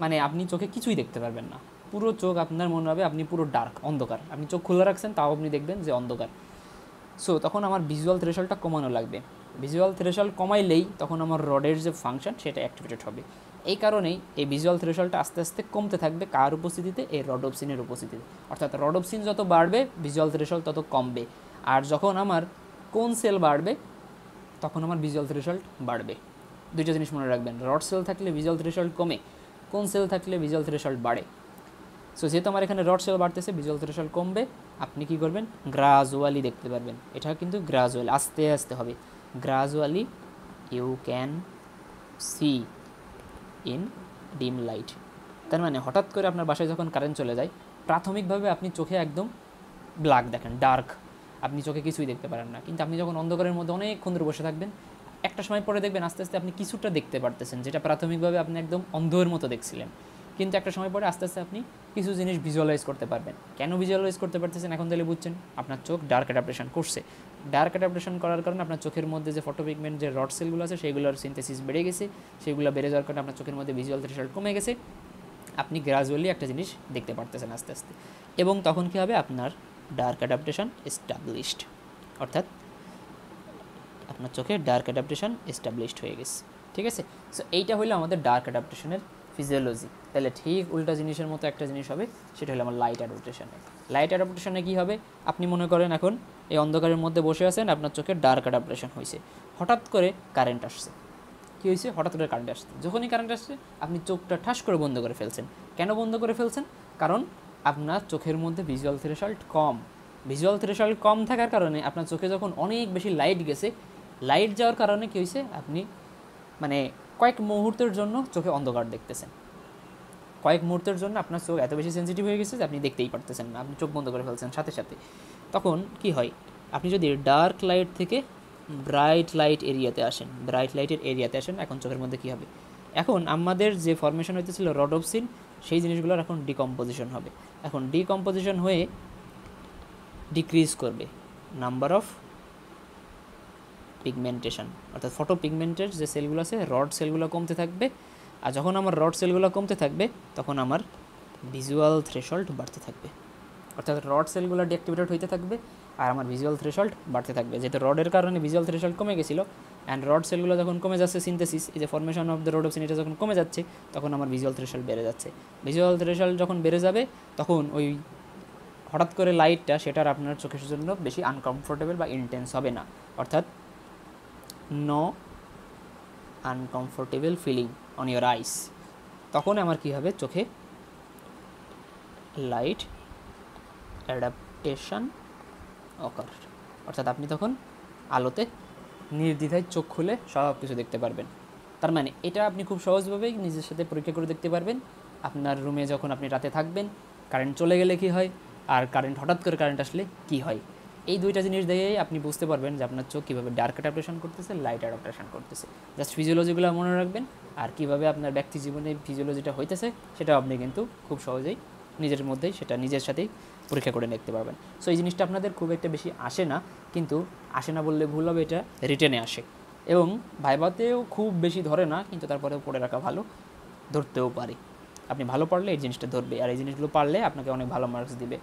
মানে আপনি চোখে কিছুই দেখতে পারবেন না, পুরো চোখ আপনার মনে হবে আপনি পুরো ডার্ক অন্ধকার, আপনি চোখ খোলা রাখছেন তাও আপনি দেখবেন যে অন্ধকার। সো তখন আমার ভিজুয়াল থ্রেশহোল্ডটা কমানো লাগবে, ভিজুয়াল থ্রেশহোল্ড কমাইলেই তখন আমার রডের যে ফাংশন সেটা অ্যাক্টিভেটেড হবে। এই কারণেই এই ভিজুয়াল থ্রেশহোল্ডটা আস্তে আস্তে কমতে থাকবে, কার উপস্থিতিতে? এই রডোপসিনের উপস্থিতিতে, অর্থাৎ রডোপসিন যত বাড়বে ভিজুয়াল থ্রেশহোল্ড তত কমবে, আর যখন আমার কোন সেল বাড়বে তখন আমার ভিজুয়াল থ্রেশহোল্ড বাড়বে। দুইটা জিনিস মনে রাখবেন, রড সেল থাকলে ভিজুয়াল থ্রেশহোল্ড কমে, কোন সেল থাকলে ভিজুয়াল থ্রেশহোল্ড বাড়ে। সো যেহেতু আমার এখানে রড সেল বাড়তেছে ভিজুয়াল থ্রেশহোল্ড কমবে, আপনি কি করবেন? গ্রাজুয়ালি দেখতে পারবেন, এটা কিন্তু গ্রাজুয়ালি আস্তে আস্তে হবে, gradually you can see in dim light. তার মানে হঠাৎ করে আপনার বাসায় যখন কারেন্ট চলে যায় প্রাথমিকভাবে আপনি চোখে একদম ব্ল্যাক দেখেন, ডার্ক, আপনি চোখে কিছুই দেখতে পারেন না। কিন্তু আপনি যখন অন্ধকারের মধ্যে অনেকক্ষণ ধরে বসে থাকবেন, একটা সময় পরে দেখবেন আস্তে আস্তে আপনি কিছুটা দেখতে পারতেছেন, যেটা প্রাথমিকভাবে আপনি একদম অন্ধের মতো দেখছিলেন, কিন্তু একটা সময় পরে আস্তে আস্তে আপনি কিছু জিনিস ভিজুয়ালাইজ করতে পারবেন। কেন ভিজুয়ালাইজ করতে পারতেছেন এখন তাহলে বুঝছেন, আপনার চোখ ডার্ক অ্যাডাপ্টেশন করছে, ডার্ক অ্যাডাপ্টেশন করার কারণে আপনার চোখের মধ্যে যে ফটোপিগমেন্ট যে রড সেলগুলো আছে সেগুলোর সিনথেসিস বেড়ে গেছে, সেগুলো বেড়ে যাওয়ার কারণে আপনার চোখের মধ্যে ভিজুয়াল থ্রেশহোল্ড কমে গেছে, আপনি গ্রাজুয়ালি একটা জিনিস দেখতে পারতেছেন আস্তে আস্তে, এবং তখন কী হবে? আপনার ডার্ক অ্যাডাপ্টেশন এস্টাবলিশড, অর্থাৎ আপনার চোখে ডার্ক অ্যাডাপ্টেশন এস্টাবলিশড হয়ে গেছে। ঠিক আছে, সো এইটা হলো আমাদের ডার্ক অ্যাডাপ্টেশনের ফিজিওলজি। তাহলে ঠিক উল্টা জিনিসের মতো একটা জিনিস হবে, সেটা হলো আমার লাইট অ্যাডাপ্টেশনে। লাইট অ্যাডাপ্টেশনে কী হবে? আপনি মনে করেন এখন এই অন্ধকারের মধ্যে বসে আছেন, আপনার চোখে ডার্ক অ্যাডাপ্টেশন হয়েছে, হঠাৎ করে কারেন্ট আসছে। কী হয়েছে? হঠাৎ করে কারেন্ট আসছে, যখনই কারেন্ট আসছে আপনি চোখটা ঠাস করে বন্ধ করে ফেলছেন। কেন বন্ধ করে ফেলছেন? কারণ আপনার চোখের মধ্যে ভিজুয়াল থ্রেশহোল্ড কম, ভিজুয়াল থ্রেশহোল্ড কম থাকার কারণে আপনার চোখে যখন অনেক বেশি লাইট গেছে, লাইট যাওয়ার কারণে কী হয়েছে? আপনি মানে কয়েক মুহূর্তের জন্য চোখে অন্ধকার দেখতেছেন, কয়েক মুহূর্তের জন্য আপনার চোখ এত বেশি সেন্সিটিভ হয়ে গেছে যে আপনি দেখতেই পারতেছেন না, আপনি চোখ বন্ধ করে ফেলছেন সাথে সাথে। তখন কি হয়? আপনি যদি ডার্ক লাইট থেকে ব্রাইট লাইট এরিয়াতে আসেন, ব্রাইট লাইটের এরিয়াতে আসেন, এখন চোখের মধ্যে কী হবে? এখন আমাদের যে ফরমেশন হইতেছিল রডোপসিন, সেই জিনিসগুলোর এখন ডিকম্পোজিশন হবে। এখন ডিকম্পোজিশন হয়ে ডিক্রিজ করবে নাম্বার অফ পিগমেন্টেশন, অর্থাৎ ফটো পিগমেন্টের যে সেলগুলো আছে রড সেলগুলো কমতে থাকবে, আর যখন আমার রড সেলগুলো কমতে থাকবে তখন আমার ভিজুয়াল থ্রেশহোল্ড বাড়তে থাকবে, অর্থাৎ রড সেলগুলো ডিঅ্যাক্টিভেটেড হইতে থাকবে আর আমার ভিজুয়াল থ্রেশহোল্ড বাড়তে থাকবে। যেহেতু রডের কারণে ভিজুয়াল থ্রেশহোল্ড কমে গেছিলো, অ্যান্ড রড সেলগুলো যখন কমে যাচ্ছে, সিনথেসিস এই যে ফরমেশন অফ দ্য রডোপসিন এটা যখন কমে যাচ্ছে, তখন আমার ভিজুয়াল থ্রেশহোল্ড বেড়ে যাচ্ছে। ভিজুয়াল থ্রেশহোল্ড যখন বেড়ে যাবে তখন ওই হঠাৎ করে লাইটটা সেটার আপনার চোখের জন্য বেশি আনকমফোর্টেবল বা ইন্টেন্স হবে না, অর্থাৎ no uncomfortable feeling on your eyes. তখন আমার কী হবে? চোখে লাইট অ্যাডাপ্টেশন অকার, অর্থাৎ আপনি তখন আলোতে নির্দ্বিধায় চোখ খুলে সব কিছু দেখতে পারবেন। তার মানে এটা আপনি খুব সহজভাবেই নিজের সাথে পরীক্ষা করে দেখতে পারবেন। আপনার রুমে যখন আপনি রাতে থাকবেন, কারেন্ট চলে গেলে কী হয়, আর হঠাৎ করে কারেন্ট আসলে কী হয়, এই দুইটা জিনিস দেখেই আপনি বুঝতে পারবেন যে আপনার চোখ কীভাবে ডার্ক অ্যাডাপ্টেশন করতেছে, লাইট অ্যাডাপ্টেশন করতেছে। জাস্ট ফিজিওলজিগুলো মনে রাখবেন, আর কীভাবে আপনার ব্যক্তি জীবনে ফিজিওলজিটা হইতেছে সেটাও আপনি কিন্তু খুব সহজেই নিজের মধ্যেই সেটা নিজের সাথেই পরীক্ষা করে দেখতে পারবেন। সো এই জিনিসটা আপনাদের খুব একটা বেশি আসে না, কিন্তু আসে না বললে ভুল হবে, এটা রিটেনে আসে এবং ভাইভাতেও খুব বেশি ধরে না, কিন্তু তারপরেও পড়ে রাখা ভালো, ধরতেও পারে। আপনি ভালো পড়লে এই জিনিসটা ধরবে, আর এই জিনিসগুলো পারলে আপনাকে অনেক ভালো মার্কস দিবে,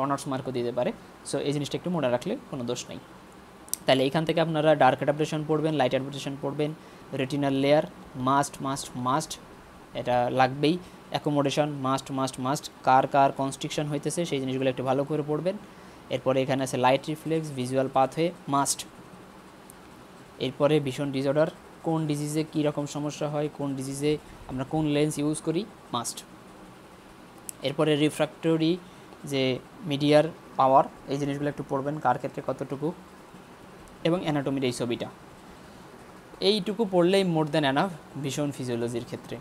অনার্স মার্কও দিতে পারে। সো এই জিনিসটা একটু মনে রাখলে কোনো দোষ নেই। তাহলে এইখান থেকে আপনারা ডার্ক অ্যাডাপ্টেশন পড়বেন, লাইট অ্যাডাপ্টেশন পড়বেন, retinal layer must must must, এটা লাগবেই, অ্যাকোমোডেশন মাস্ট মাস্ট মাস্ট, কার কনস্ট্রিকশন হইতেছে সেই জিনিসগুলো একটু ভালো করে পড়বেন। এরপরে এখানে আছে light reflex, visual pathway must. এরপরে ভিশন ডিসঅর্ডার, কোন ডিজিজে কী রকম সমস্যা হয়, কোন ডিজিজে আমরা কোন লেন্স ইউজ করি, মাস্ট। এরপরে রিফ্র্যাক্টরি যে মিডিয়ার পাওয়ার, এই জিনিসগুলো একটু পড়বেন, কার ক্ষেত্রে কতটুকু, এবং অ্যানাটমির এই ছবিটা, এইটুকু পড়লেই মোর দ্যান এনাফ ভিশন ফিজিওলজির ক্ষেত্রে।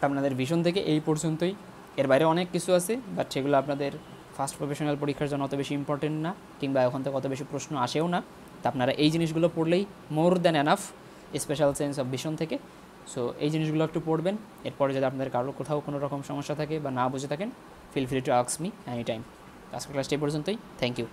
আপনাদের ভিশন থেকে এই পর্যন্তই, এর বাইরে অনেক কিছু আছে, বাট সেগুলো আপনাদের ফার্স্ট প্রফেশনাল পরীক্ষার জন্য অত বেশি ইম্পর্টেন্ট না, কিংবা ওখান থেকে অত বেশি প্রশ্ন আসেও না। তো আপনারা এই জিনিসগুলো পড়লেই more than enough special sense of vision থেকে। সো এই জিনিসগুলো একটু পড়বেন। এরপরে যদি আপনাদের কারো কোথাও কোনো রকম সমস্যা থাকে বা না বুঝে থাকেন, feel free to ask me any time. আজকের ক্লাসটা এই পর্যন্তই। Thank you.